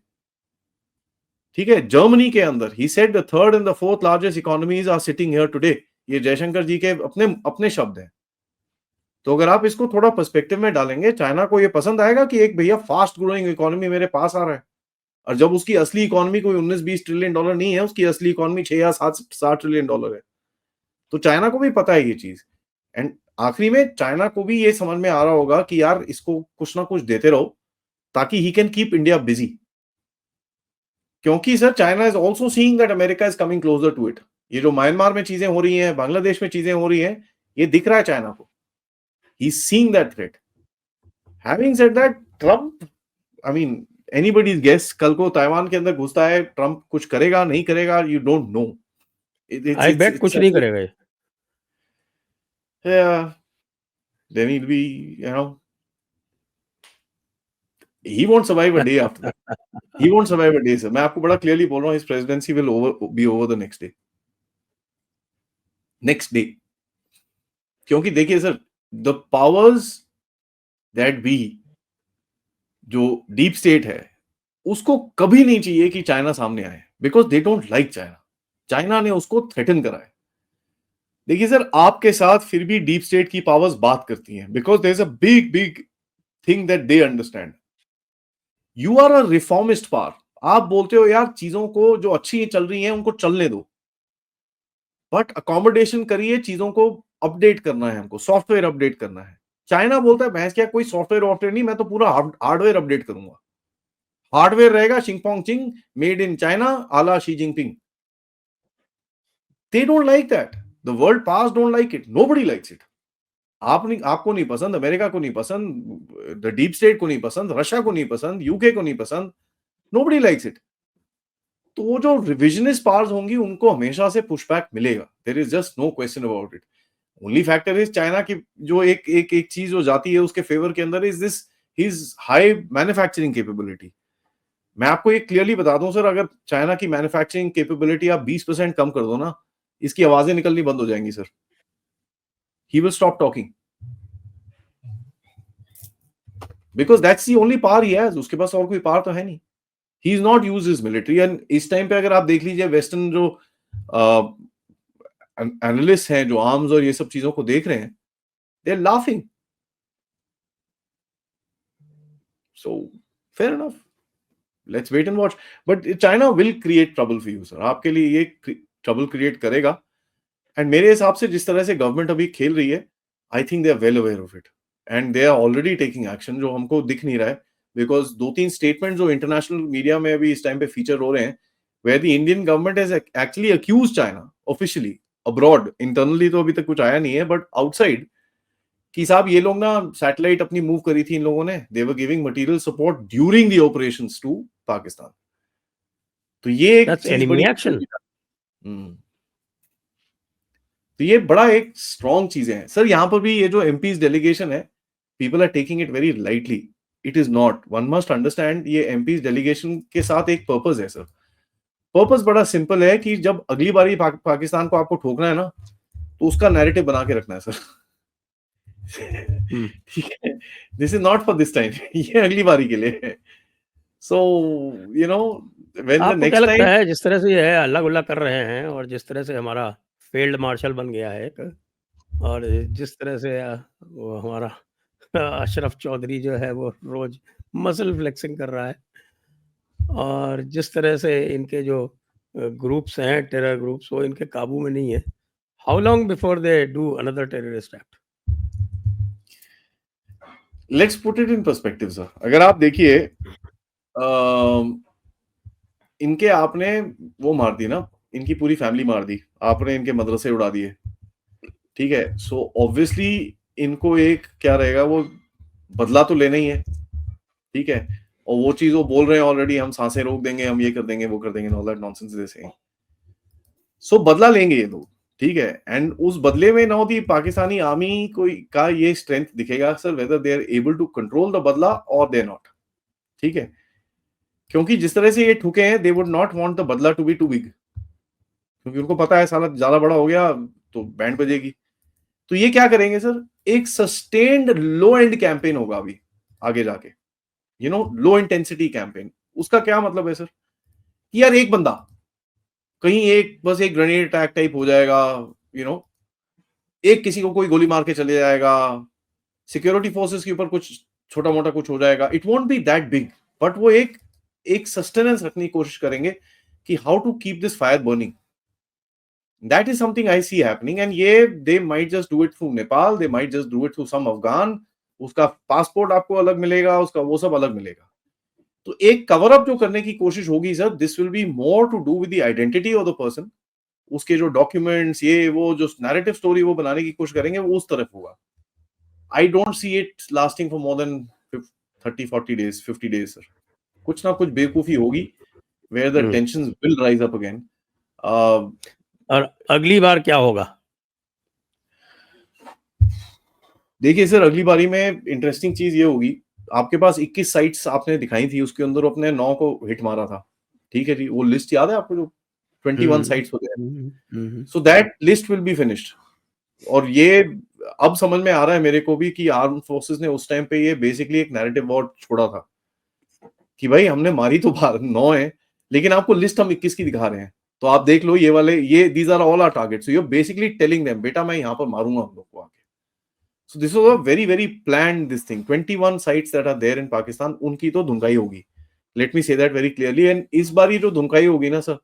ठीक है. जर्मनी के अंदर ही said the third and the fourth largest economies are sitting here today. ये जयशंकर जी के अपने अपने शब्द हैं. तो अगर आप इसको थोड़ा पर्सपेक्टिव में डालेंगे, चाइना को ये पसंद आएगा कि एक भैया फास्ट ग्रोइंग इकोनॉमी मेरे पास आ रहा है, और जब उसकी असली इकोनॉमी कोई 19-20 ट्रिलियन डॉलर नहीं है, उसकी असली इकोनॉमी 6 या 7 ट्रिलियन डॉलर है. तो चाइना को भी पता है ये चीज. एंड आखिरी में चाइना को भी ये समझ में आ रहा होगा कि यार इसको कुछ ना कुछ देते रहो ताकि he can keep India busy. क्योंकि sir China is also seeing that America is coming closer to it. ये जो म्यांमार में चीजें हो रही हैं, बांग्लादेश में चीजें हो रही हैं, ये दिख रहा है चाइना को. He's seeing that threat. Having said that, Trump, I mean, anybody's guess. कल को ताइवान के अंदर घुसता है, ट्रम्प कुछ करेगा नहीं करेगा, you don't know. आई बेट कुछ नहीं करेगा ये. Yeah, then he'll be, you know, he won't survive a day after that. He won't survive a day, sir. मैं आपको बड़ा clearly बोल रहा हूँ, his presidency will be over the next day. Next day. क्योंकि देखिए sir, the powers that be, जो deep state है, उसको कभी नहीं चाहिए कि चाइना सामने आए, because they don't like China. China ने उसको थ्रेटन करा है. देखिए सर, आपके साथ फिर भी डीप स्टेट की पावर्स बात करती हैं, because there is a big thing that they understand. You are a reformist power. आप बोलते हो यार चीजों को जो अच्छी चल रही हैं उनको चलने दो, बट अकोमोडेशन करिए, चीजों को अपडेट करना है, हमको सॉफ्टवेयर अपडेट करना है. चाइना बोलता है भैंस क्या, कोई सॉफ्टवेयर नहीं, मैं तो पूरा हार्डवेयर अपडेट करूंगा. हार्डवेयर रहेगा शिंगपोंग चिंग, मेड इन चाइना, आला Xi Jinping. They don't like that. The world powers don't like it. Nobody likes it. आपको नहीं पसंद, अमेरिका को नहीं पसंद, द डीप स्टेट को नहीं पसंद, रशिया को नहीं पसंद, यूके को नहीं पसंद. Nobody likes it. तो वो जो रिविजनिस्ट पावर्स होंगी उनको हमेशा से पुशबैक मिलेगा. There is just no question about it. Only factor is China की जो एक चीज जो जाती है उसके फेवर के अंदर is this his high manufacturing capability. मैं आपको एक क्लियरली बता दूं सर, अगर चाइना की मैन्युफैक्चरिंग कैपेबिलिटी आप 20% कम कर दो ना, इसकी आवाजें निकलनी बंद हो जाएंगी sir. He will stop talking, because that's the only power he has. उसके पास और कोई पावर तो है नहीं. ही is not use his military. And इस टाइम पे अगर आप देख लीजिए वेस्टर्न जो एनालिस्ट हैं, जो आर्म्स और ये सब चीजों को देख रहे हैं, they are laughing. So fair enough, let's wait and watch. But China will create trouble for you sir. आपके लिए ये ट्रबल क्रिएट करेगा. एंड मेरे हिसाब से जिस तरह से गवर्नमेंट अभी खेल रही है, I think they are well aware of it and they are already taking action, जो हमको दिख नहीं रहा है. बिकॉज 2-3 स्टेटमेंट जो इंटरनेशनल मीडिया में अभी इस टाइम पे फीचर हो रहे हैं, where the Indian government has actually accuse China officially, abroad. Internally तो अभी तक कुछ आया नहीं है, बट आउटसाइड कि साहब ये लोग ना सैटेलाइट अपनी मूव करी थी इन लोगों ने, they were giving material support during the operations to Pakistan. तो ये एक चीज बड़ी एक्शन. तो ये बड़ा एक स्ट्रॉन्ग चीजें हैं सर. यहां पर भी ये जो एमपीज डेलीगेशन है, people are taking it very lightly. It is not. One must understand, ये एमपीज डेलीगेशन के साथ एक पर्पस है सर. पर्पस बड़ा सिंपल है कि जब अगली बार पाकिस्तान को आपको ठोकना है ना, तो उसका नैरेटिव बना के रखना है सर. ठीक है, this is not for this time. ये अगली बारी के लिए है. सो you no, when the next time, है जिस तरह से ये है अल्लाह गुल्ला कर रहे हैं, और जिस तरह से हमारा फील्ड मार्शल बन गया है एक, और जिस तरह से वो हमारा अशरफ चौधरी जो है वो रोज मसल फ्लेक्सिंग कर रहा है, और जिस तरह से इनके जो ग्रुप्स हैं, टेरर ग्रुप्स, वो इनके काबू में नहीं है. How long before they do another terrorist act? Let's put it in perspective sir. अगर आप देखिए, इनके आपने वो मार दी ना, इनकी पूरी फैमिली मार दी आपने, इनके मदरसे उड़ा दिए, ठीक है. सो ऑब्वियसली इनको एक क्या रहेगा, वो बदला तो लेना ही है, ठीक है. और वो चीज वो बोल रहे हैं ऑलरेडी, हम सांसें रोक देंगे, हम ये कर देंगे, वो कर देंगे, all that nonsense they saying. So बदला लेंगे ये लोग, ठीक है। एंड उस बदले में नाउ दी पाकिस्तानी आर्मी कोई का ये स्ट्रेंथ दिखेगा sir, whether they are able to control the बदला और दे नॉट, ठीक है। क्योंकि जिस तरह से ये ठुके हैं, they would not want the बदला टू बी टू बिग, क्योंकि उनको पता है साला ज्यादा बड़ा हो गया तो बैंड बजेगी। तो ये क्या करेंगे सर, एक सस्टेन्ड लो एंड कैंपेन होगा अभी आगे जाके, you know, low intensity campaign. उसका क्या मतलब है सर, कि यार एक बंदा कहीं एक बस एक ग्रेनेड अटैक टाइप हो जाएगा, यू नो, एक किसी को कोई गोली मार के चले जाएगा, सिक्योरिटी फोर्सेस के ऊपर कुछ छोटा मोटा कुछ हो जाएगा, it won't be that big, but वो एक सस्टेनेंस रखने की कोशिश करेंगे कि how to keep this fire burning. That is something I see happening, and ये they might just do it through Nepal, they might just do it through some Afghan, उसका passport आपको अलग मिलेगा, उसका वो सब अलग मिलेगा। तो एक कवर अप जो करने की कोशिश होगी sir, this will be more to do with the identity of the person, उसके जो डॉक्यूमेंट्स, ये वो जो नैरेटिव स्टोरी वो बनाने की कोशिश करेंगे, वो उस तरफ होगा। I don't see it lasting for more than 30-40 days, 50 days sir. कुछ ना कुछ बेवकूफी होगी where the tensions will rise up again. और अगली बार क्या होगा? देखिए सर, अगली बारी में इंटरेस्टिंग चीज ये होगी, आपके पास 21 साइट्स आपने दिखाई थी, उसके अंदर अपने 9 को हिट मारा था, ठीक है जी। वो लिस्ट याद है आपको जो 21 साइट्स होते हैं? So that list will be finished. और ये अब समझ में आ रहा है मेरे को भी कि आर्म फोर्सेस ने उस टाइम पे ये बेसिकली एक नैरेटिव वॉर छोड़ा था कि भाई हमने मारी तो 9 है, लेकिन आपको लिस्ट हम 21 की दिखा रहे हैं, तो आप देख लो ये वाले, ये these are all are targets. So you are basically telling them, बेटा मैं यहाँ पर मारूंगा हम लोग को आके। So this was a very very planned this thing. 21 sites that are there in Pakistan, उनकी तो धुनकाई होगी। Let me say that very clearly. And इस बार ये जो धुनकाई होगी ना सर,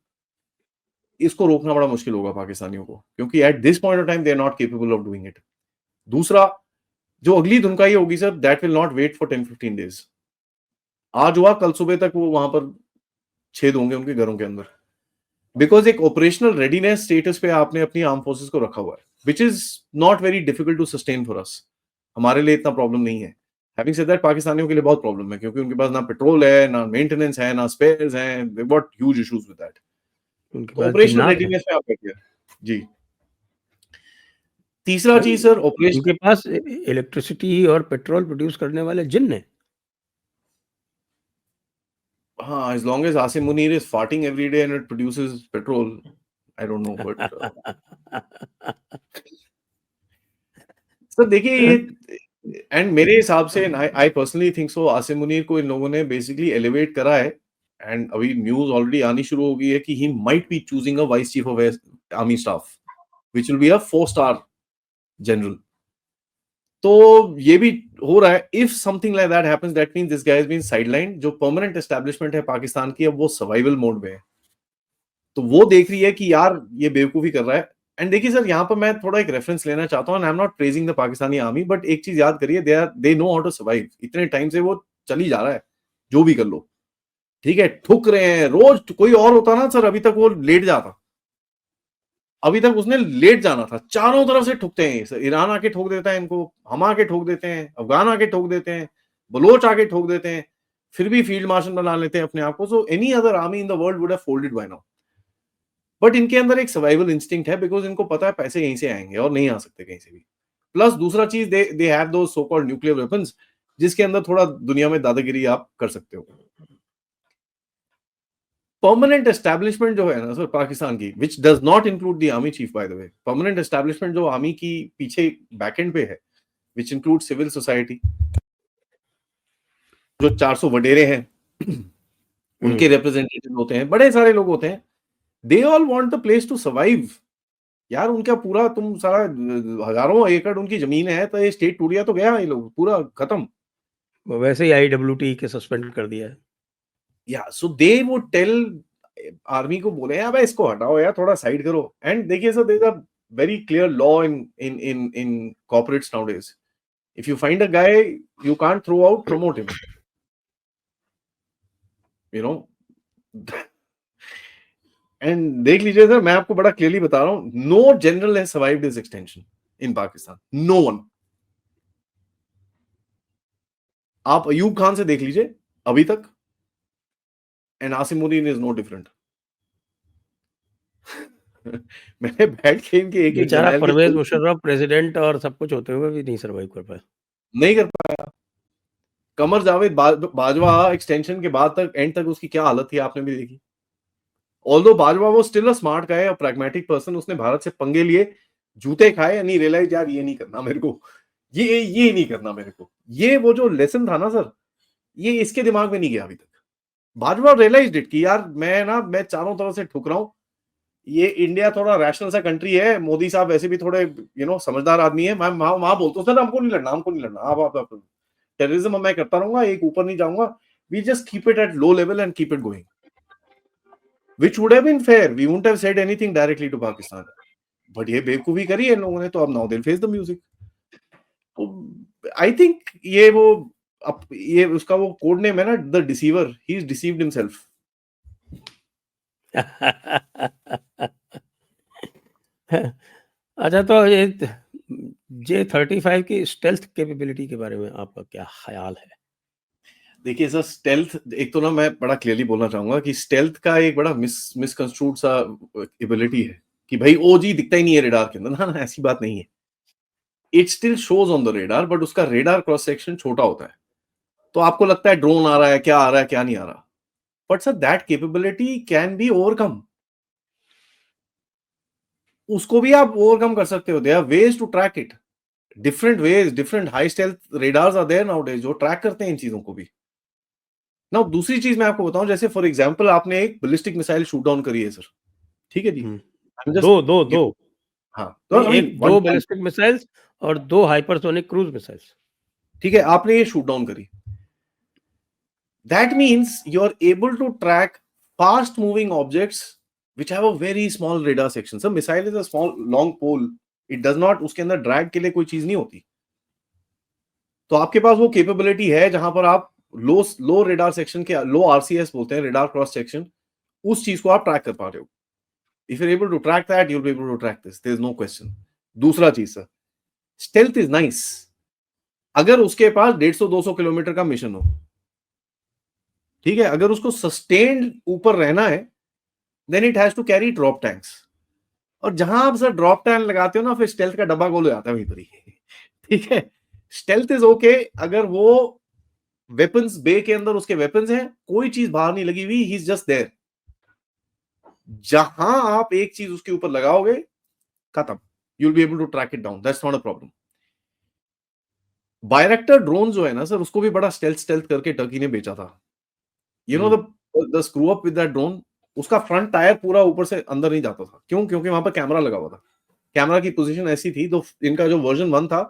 इसको रोकना बड़ा मुश्किल होगा पाकिस्तानियों को, क्योंकि at this point of time they are not capable of doing it. दूसरा, जो अगली धुनकाई होगी sir, that will not wait for 10-15 days. आज हुआ, कल सुबह तक वो वहां पर छेद होंगे उनके घरों के अंदर, बिकॉज एक ऑपरेशनल रेडीनेस स्टेटस पे आपने अपनी आर्म फोर्सेस को रखा हुआ है, which is not very difficult to sustain for us. हमारे लिए इतना प्रॉब्लम नहीं है। हैविंग सेड दैट, पाकिस्तानियों के लिए बहुत प्रॉब्लम है, क्योंकि उनके पास ना पेट्रोल है, ना मेंटेनेंस है, ना स्पेयर्स हैं, they got huge issues with that. तो ऑपरेशनल रेडीनेस पे आप बैठिए जी। तीसरा चीज सर, ऑपरेशन, उनके पास इलेक्ट्रिसिटी और पेट्रोल प्रोड्यूस करने वाले जिन है। हाँ, as long as Asim Munir is farting every day and it produces petrol, I don't know, but sir देखिए ये, एंड मेरे हिसाब से, I personally think so, Asim Munir को इन लोगों ने बेसिकली एलिवेट करा है, एंड अभी न्यूज ऑलरेडी आनी शुरू हो गई है कि he might be choosing a vice chief of army staff which will be a 4-star general. तो ये भी हो रहा है। If something like that happens, that means this guy has been sideline. जो परमानेंट एस्टैब्लिशमेंट है पाकिस्तान की, अब वो सर्वाइवल मोड में है, तो वो देख रही है कि यार ये बेवकूफी कर रहा है। एंड देखिए सर, यहाँ पर मैं थोड़ा एक रेफरेंस लेना चाहता हूँ, I am not praising the Pakistani army, but एक चीज याद करिए, they know how to survive. इतने टाइम से वो चली जा रहा है, जो भी कर लो, ठीक है, ठुक रहे हैं रोज। कोई और होता ना सर, अभी तक वो लेट जाता, अभी तक उसने लेट जाना था। चारों तरफ से ठुकते हैं सर, ईरान आके ठोक देता है इनको, हम आके ठोक देते हैं, अफगान आके ठोक देते हैं, बलोच आके ठोक देते हैं, फिर भी फील्ड मार्शल बना लेते हैं अपने आप को। So any other army in the world would have folded by now, but इनके अंदर एक सर्वाइवल इंस्टिंक्ट है, बिकॉज इनको पता है पैसे यहीं से आएंगे और नहीं आ सकते कहीं से भी। प्लस दूसरा चीज, they have those so called nuclear weapons, जिसके अंदर थोड़ा दुनिया में दादागिरी आप कर सकते हो। परमानेंट एस्टैब्लिशमेंट जो है ना सर पाकिस्तान की, which does not include the army chief bye the way, permanent establishment जो आर्मी की पीछे बैकएंड पे है, विच इंक्लूड सिविल सोसाइटी, जो 400 वडेरे हैं उनके रिप्रेजेंटेटिव होते हैं, बड़े सारे लोग होते हैं, they all want the place to survive. यार उनका पूरा, तुम सारा हजारों एकड़ उनकी जमीन है, तो ये स्टेट टूट गया तो गया, ये लोग पूरा खत्म। वैसे ही IWT के सस्पेंड कर दिया है। या सो दे वुड टेल आर्मी को, बोले यार भाई इसको हटाओ यार, थोड़ा साइड करो। एंड देखिए sir, there is a very clear law in corporates nowadays, if you find a guy you can't throw out, promote him, you know. And देख लीजिए सर, मैं आपको बड़ा क्लियरली बता रहा हूं, no general has survived this extension in Pakistan, no one. आप अयूब खान से देख लीजिए, अभी तक, and Asim Munir is no different. मैंने बैठ के इनके एक बेचारा जर्नैल के परवेज show मुशर्रफ प्रेसिडेंट और सब कुछ होते हुए भी नहीं सर्वाइव कर पाया। नहीं कर पाया। कमर जावेद बाजवा एक्सटेंशन के बाद तक एंड तक उसकी क्या हालत थी आपने भी देखी। ऑल्दो बाजवा वो still a smart guy, a pragmatic person, उसने भारत से पंगे लिए, जूते खाए, नहीं रियलाइज यार ये नहीं करना मेरे को, ये नहीं करना मेरे को। ये वो जो लेसन था ना सर, ये इसके दिमाग में नहीं गया अभी तक। बाजवा रियलाइज्ड इट कि यार मैं चारों तरफ से ठुक रहा हूं, ये इंडिया थोड़ा रैशनल सा कंट्री है, मोदी साहब वैसे भी थोड़े समझदार आदमी है। मैं वहां बोलता हूँ सर हमको नहीं लड़ना, हमको नहीं लड़ना, आप टेररिज्म मैं करता रहूंगा, एक ऊपर नहीं जाऊंगा, we just keep it at low level and keep it going, which would have been fair. We wouldn't have said anything directly to Pakistan. But ये बेवकूफी करी है इन लोगों ने, तो अब now they'll face the music. I think ये वो ये उसका वो कोड नेम है ना, the deceiver, he is deceived himself. अच्छा, तो ये J-35 की स्टेल्थ कैपेबिलिटी के बारे में आपका क्या ख्याल है? देखिए सर, स्टेल्थ एक तो ना मैं बड़ा क्लियरली बोलना चाहूंगा कि स्टेल्थ का एक बड़ा मिसकंस्ट्रूड सा एबिलिटी है कि भाई ओजी दिखता ही नहीं है रेडार के अंदर। ना ना, ऐसी बात नहीं है। It still shows on the radar, but उसका रेडार क्रॉस सेक्शन छोटा होता है, तो आपको लगता है ड्रोन आ रहा है, क्या आ रहा है क्या नहीं आ रहा। But sir that capability can be overcome. उसको भी आप ओवरकम कर सकते हो। There are ways to track it, different ways, different high stealth radars are there nowadays जो ट्रैक करते हैं इन चीजों को भी। ना दूसरी चीज मैं आपको बताऊं, जैसे फॉर एग्जांपल आपने एक बैलिस्टिक मिसाइल शूट डाउन करी है सर, ठीक है जी, I'm just- दो हाँ, तो नहीं, I mean, एक one 2 time, बैलिस्टिक मिसाइल्स और 2 हाइपरसोनिक क्रूज मिसाइल्स। ठीक है, आपने ये शूट डाउन करी, that means you are able to track fast moving objects which have a very small radar section. So missile is a small long pole, it does not, उसके अंदर drag के लिए कोई चीज नहीं होती। तो आपके पास वो कैपेबिलिटी है जहां पर आप लो रेडार सेक्शन के, लो आरसीएस बोलते हैं, रेडार क्रॉस सेक्शन, उस चीज को आप ट्रैक कर पा रहे हो। If you able to track that, you will be able to track this, there is no question. दूसरा चीज सर, स्टेल्थ इज नाइस अगर उसके पास 150-200 किलोमीटर का मिशन हो, ठीक है। अगर उसको सस्टेन्ड ऊपर रहना है, then it has to carry drop tanks, और जहां आप सर ड्रॉप टैंक लगाते हो ना, फिर स्टेल्थ का डब्बा गोल हो जाता है वहीं पर ही। ठीक है, स्टेल्थ इज ओके अगर वो वेपन्स बे के अंदर उसके वेपन्स हैं, कोई चीज बाहर नहीं लगी हुई, ही इज जस्ट देयर। जहां आप एक चीज उसके ऊपर लगाओगे, खत्म, you will be able to track it down, that's not a problem. Bayraktar drone जो है ना सर, उसको भी बड़ा स्टेल्थ करके टर्की ने बेचा था। You know the screw up with that drone, उसका फ्रंट टायर पूरा ऊपर से अंदर नहीं जाता था। क्यों? क्योंकि वहां पर कैमरा लगा हुआ था। कैमरा की पोजीशन ऐसी थी, तो इनका जो वर्जन 1 था,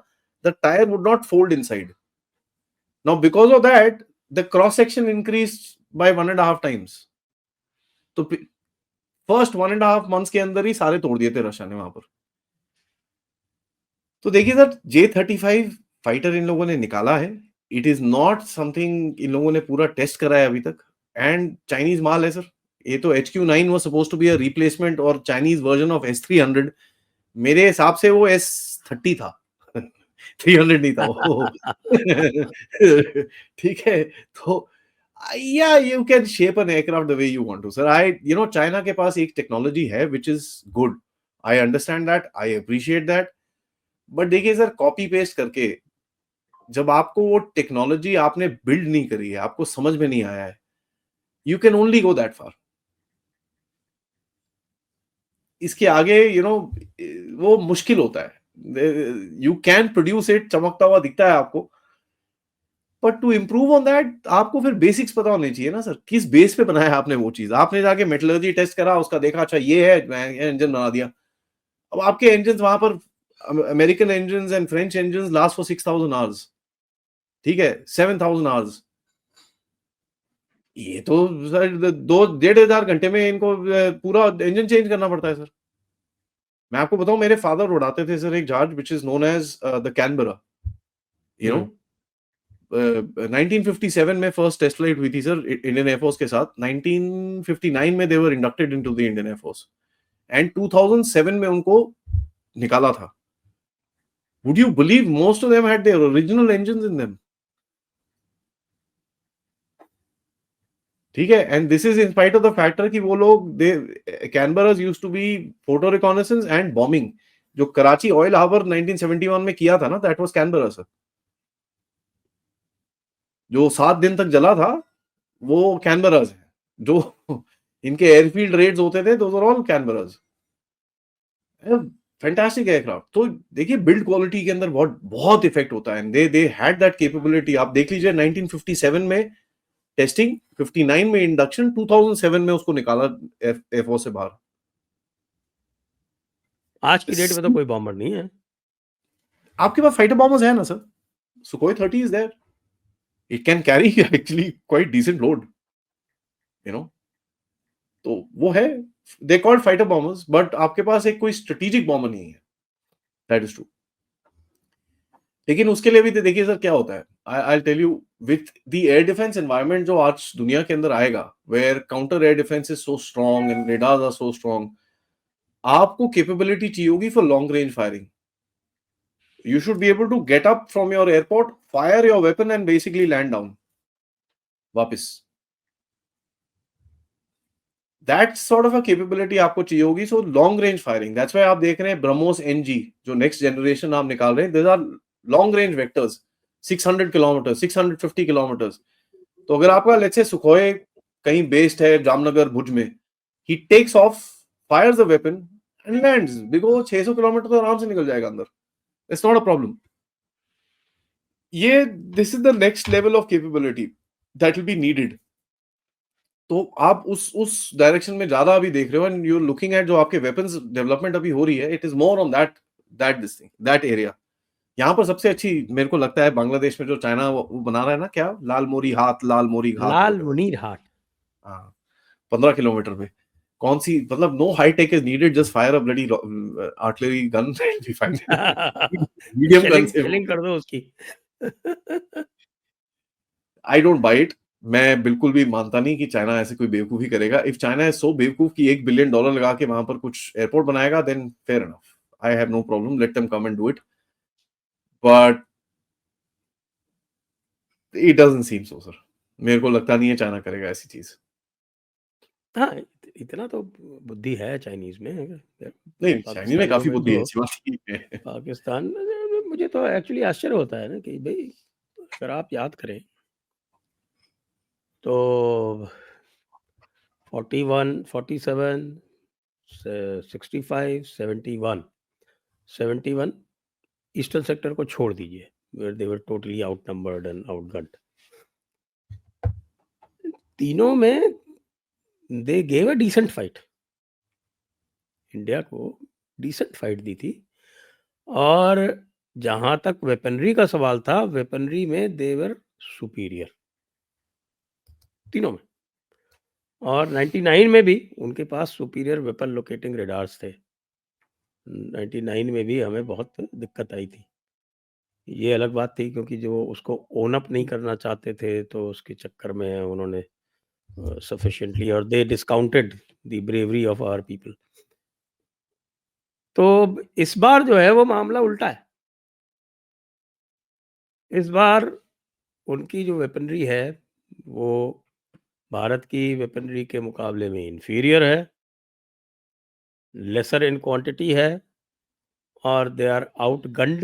the tyre would not fold inside. Now because of that the cross section increase by 1.5 times. तो फर्स्ट 1.5 मंथ्स के अंदर ही सारे तोड़ दिए थे रशिया ने वहां पर। तो देखिए सर, J-35 फाइटर इन लोगों ने निकाला है, it is not something in लोगों ने पूरा टेस्ट करा है अभी तक, एंड चाइनीज माल है सर। ये तो HQ-9 was supposed to be a replacement और चाइनीज वर्जन ऑफ S-300। मेरे हिसाब से वो S-30 था। 300 नहीं था वो। ठीक है, तो या you can shape an aircraft the way you want to sir. China के पास एक टेक्नोलॉजी है which is good, I understand that, I appreciate that. But देखिए सर, कॉपी पेस्ट करके जब आपको वो टेक्नोलॉजी आपने बिल्ड नहीं करी है, आपको समझ में नहीं आया है, you can only go that far. इसके आगे वो मुश्किल होता है। यू कैन प्रोड्यूस इट, चमकता हुआ दिखता है आपको, but to improve on that आपको फिर बेसिक्स पता होने चाहिए ना सर। किस बेस पे बनाया आपने वो चीज? आपने जाके मेटलर्जी टेस्ट करा, उसका देखा, अच्छा ये है, इंजन बना दिया। अब आपके इंजन वहां पर, American engine and French engine last for 6,000 hours, ठीक है, 7,000 आवर्स। ये तो सर 2-1,500 घंटे में इनको पूरा इंजन चेंज करना पड़ता है सर। मैं आपको बताऊं, मेरे फादर उड़ाते थे सर एक जहाज which is known as the Canberra. You know 1957 में फर्स्ट टेस्ट फ्लाइट हुई थी सर इंडियन एयरफोर्स के साथ। 1959 में they were inducted into the Indian air force, and 2007 में उनको निकाला था। Would you believe most of them had their original engines in them? ठीक है, and this is in spite of the factor कि वो लोग they Canberras used to be photo reconnaissance and bombing. जो कराची ऑयल हार्बर 1971 में किया था ना, दैट वाज कैनबरा सर। जो 7 दिन तक जला था वो कैनबरास है। जो इनके एयरफील्ड रेड्स होते थे those are all Canberras. Fantastic aircraft. तो देखिए बिल्ड क्वालिटी के अंदर बहुत बहुत इफेक्ट होता है, and they had that capability. आप देख लीजिए 1957 में टेस्टिंग, 59 में इंडक्शन, 2007 में उसको निकाला एयरफोर्स से बाहर। आज की डेट में तो कोई बॉम्बर नहीं है। आपके पास फाइटर बॉम्बर्स है ना sir, Sukhoi 30 is there, it can carry actually quite decent load, you know. तो वो है, they called fighter bombers, but आपके पास एक कोई स्ट्रेटेजिक बॉम्बर नहीं है, दैट इज ट्रू। लेकिन उसके लिए भी देखिए सर क्या होता है, I tell you, with the air defence environment जो आज दुनिया के अंदर आएगा, where counter air defence is so strong and radars are so strong, आपको कैपेबिलिटी चाहिए होगी for long range firing. You should be able to get up from your airport, fire your weapon and basically land down वापस। That sort of a capability आपको चाहिए होगी। So long range firing, that's why आप देख रहे हैं BrahMos NG जो next generation आप निकाल रहे हैं, these are long range vectors, 600 kilometre, 650 kilometre. तो अगर आपका लेट्स से सुखोई कहीं बेस्ड है जामनगर भुज में, he takes off, fires the weapon and lands, because 600 kilometre तो आराम से निकल जाएगा अंदर, it's not a problem। ये this is the next level of capability that will be needed. तो आप उस डायरेक्शन में ज्यादा अभी देख रहे हो, and you are looking at जो आपके वेपन्स डेवलपमेंट अभी हो रही है, it is more on that this thing, that area. यहाँ पर सबसे अच्छी मेरे को लगता है बांग्लादेश में जो चाइना वो बना रहा है ना, क्या लाल मोरी हाथ, लाल मोरी घाट, लाल मुनीर हाट, हाँ, 15 किलोमीटर पे। कौन सी, मतलब no high tech is needed, just fire a bloody artillery gun and be fine. Medium gun से शेलिंग कर दो उसकी। I don't buy it. मैं बिल्कुल भी मानता नहीं कि चाइना ऐसे कोई बेवकूफी करेगा। इफ चाइना इज सो बेवकूफ कि $1 बिलियन लगा के वहां पर कुछ एयरपोर्ट बनाएगा, then fair enough, I have no problem, let them come and do it, but it doesn't seem so sir. मेरे को लगता नहीं है चाइना करेगा ऐसी चीज। हाँ, इतना तो बुद्धि है चाइनीज में। नहीं, चाइनीज में काफी बुद्धि है, अच्छी बात है। पाकिस्तान में मुझे तो एक्चुअली आश्चर्य होता है ना कि भाई अगर आप याद करें तो 41, 47, 65, 71 ईस्टर्न सेक्टर को छोड़ दीजिए, where they were totally outnumbered and outgunned। तीनों में they gave a decent fight, India को डिसेंट फाइट दी थी। और जहां तक वेपनरी का सवाल था, वेपनरी में देवर सुपीरियर तीनों में। और 99 में भी उनके पास सुपीरियर वेपन लोकेटिंग रेडार्स थे। 99 में भी हमें बहुत दिक्कत आई थी। ये अलग बात थी क्योंकि जो उसको ओन अप नहीं करना चाहते थे, तो उसके चक्कर में उन्होंने सफिशिएंटली, और they discounted the bravery of our people. तो इस बार जो है वो मामला उल्टा है। इस बार उनकी जो वेपनरी है वो भारत की वेपनरी के मुकाबले में इंफीरियर है, लेसर इन क्वांटिटी है, और they are outgunned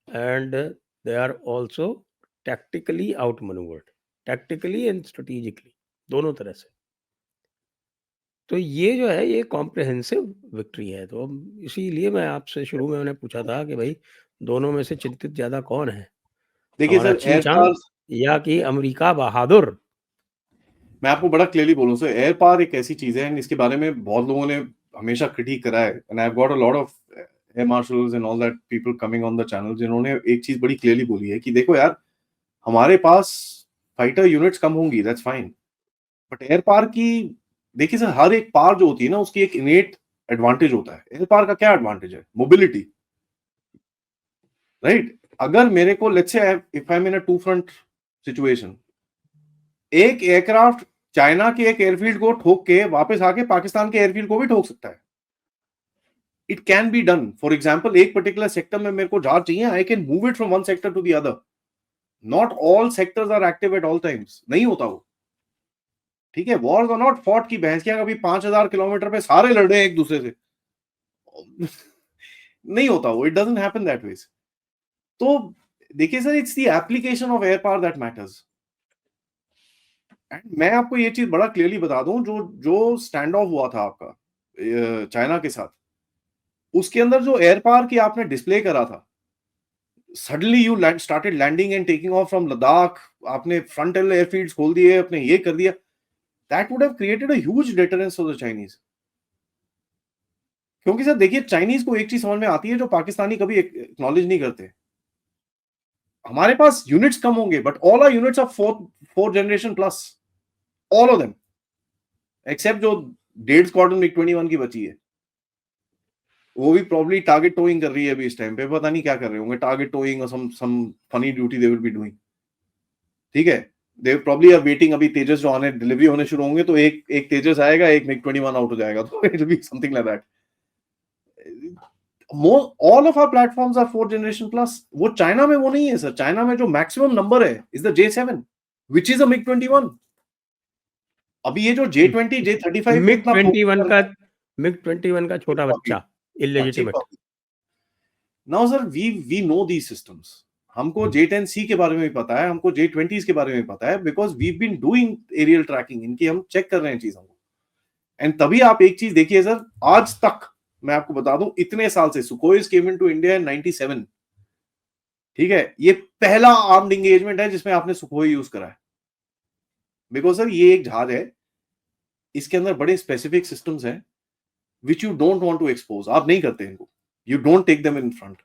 and they are also tactically outmanoeuvred, tactically and strategically, दोनों तरह से। तो ये जो है ये कॉम्प्रिहेंसिव विक्ट्री है। तो इसीलिए मैं आपसे शुरू में मैंने पूछा था कि भाई दोनों में से चिंतित ज्यादा कौन है, देखिए हमारा सर, चीन एयर चांग पावर, या कि अमेरिका बहादुर? मैं आपको बड़ा क्लियरली बोलूं सर, एयर पावर एक ऐसी चीज है, इसके बारे में बहुत लोगों ने हमेशा क्रिटिक करा है, and I have got a lot of air marshals and all that people coming on the channel, जिन्होंने एक चीज बड़ी क्लियरली बोली है कि देखो यार, हमारे पास फाइटर यूनिट्स कम होंगी, that's fine, but air power की, देखिए सर, हर एक पावर जो होती है ना, उसकी एक इनेट एडवांटेज होता है। एयर पावर का क्या एडवांटेज है? Mobility, right? अगर मेरे को let's say if I am in a two front situation, एक एयरक्राफ्ट चाइना के एक एयरफील्ड को ठोक के वापस आके पाकिस्तान के एयरफील्ड को भी ठोक सकता है। It can be done. For example, एक पर्टिकुलर सेक्टर में मेरे को जहाज चाहिए, I can move it from one sector to the other. Not all sectors are active at all times, नहीं होता वो, ठीक है, वॉर्स आर नॉट फॉट की भैंस क्या कभी 5000 किलोमीटर पे सारे लड़े एक दूसरे से नहीं होता वो, it doesn't happen that way. तो देखिए sir, it's the application of air power that matters. And मैं आपको ये चीज बड़ा क्लियरली बता दूं, जो जो स्टैंड ऑफ हुआ था आपका चाइना के साथ, उसके अंदर जो एयर पावर की आपने डिस्प्ले करा था, suddenly you started landing and taking off from Ladakh, आपने फ्रंट एयरफील्ड्स खोल दिए, आपने ये कर दिया, that would have created a huge deterrence for the Chinese. क्योंकि सर देखिए, चाइनीज को एक चीज समझ में आती है जो पाकिस्तानी कभी एक्नॉलेज नहीं करते। हमारे पास यूनिट्स कम होंगे, but all are units of fourth generation plus, all of them, except जो 1.5 स्क्वाड्रन MiG-21 की बची है, वो भी प्रॉब्ली टारगेट टोइंग कर रही है अभी इस टाइम पे, पता नहीं क्या कर रहे होंगे, टारगेट टोइंग और some funny duty they will be doing. ठीक है, दे प्रॉब्ली आर वेटिंग, अभी तेजस जो आने डिलीवरी होने शुरू होंगे तो एक तेजस आएगा, एक MiG-21 आउट हो जाएगा, तो it will be something like that. All of our platforms are 4th generation plus. वो चाइना में वो नहीं है सर, चाइना में जो मैक्सिमम नंबर है is the J7 which is a MiG-21। अभी ये जो J-20 J-35 पे इतना MiG-21 का छोटा बच्चा, illegitimate. Now sir, we know these systems. हमको J-10C के बारे में भी पता है, हमको J-20s के बारे में भी पता है, because we been doing aerial tracking, इनकी हम चेक कर रहे हैं चीजों को। एंड तभी आप एक चीज देखिए सर, आज तक मैं आपको बता दूं, इतने साल से सुखोइस केम इनटू इंडिया इन 97, ठीक है, ये पहला आर्म्ड एंगेजमेंट है जिसमें आपने सुखोई यूज करा है। बिकॉज सर ये एक जहाज है, इसके अंदर बड़े स्पेसिफिक सिस्टम्स हैं which you don't want to expose, आप नहीं करते इनको, you don't take them in front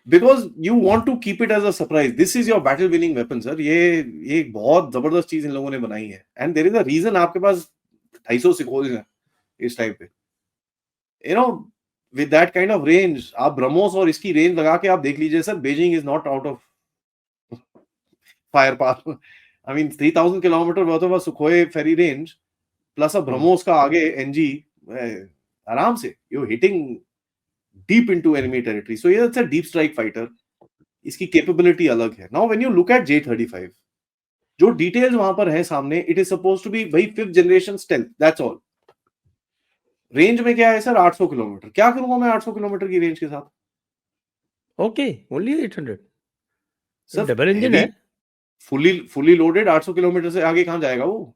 because you want to keep it as a surprise. This is your battle winning weapon sir. ये एक बहुत जबरदस्त चीज इन लोगों ने बनाई है, and there is a reason आपके पास 250 सुखोई है इस टाइप पे, you know, with that kind of range. आप ब्रह्मोस और इसकी रेंज लगा के आप देख लीजिए sir, Beijing is not out of fire power. I mean 3000 kilometre worth of Sukhoi ferry range plus a BrahMos का आगे एनजी, आराम से you hitting deep into enemy territory. So ये it's a deep strike fighter, इसकी कैपेबिलिटी अलग है। Now when you look at J-35, जो डिटेल्स वहां पर है सामने, it is suppose to be भाई 5th generation stealth, that's all. Range में क्या है सर, 800 किलोमीटर। क्या करूंगा मैं 800 किलोमीटर की रेंज के साथ? Okay, only 800 sir double engine heavy है। फुली लोडेड 800 किलोमीटर से आगे कहां जाएगा वो?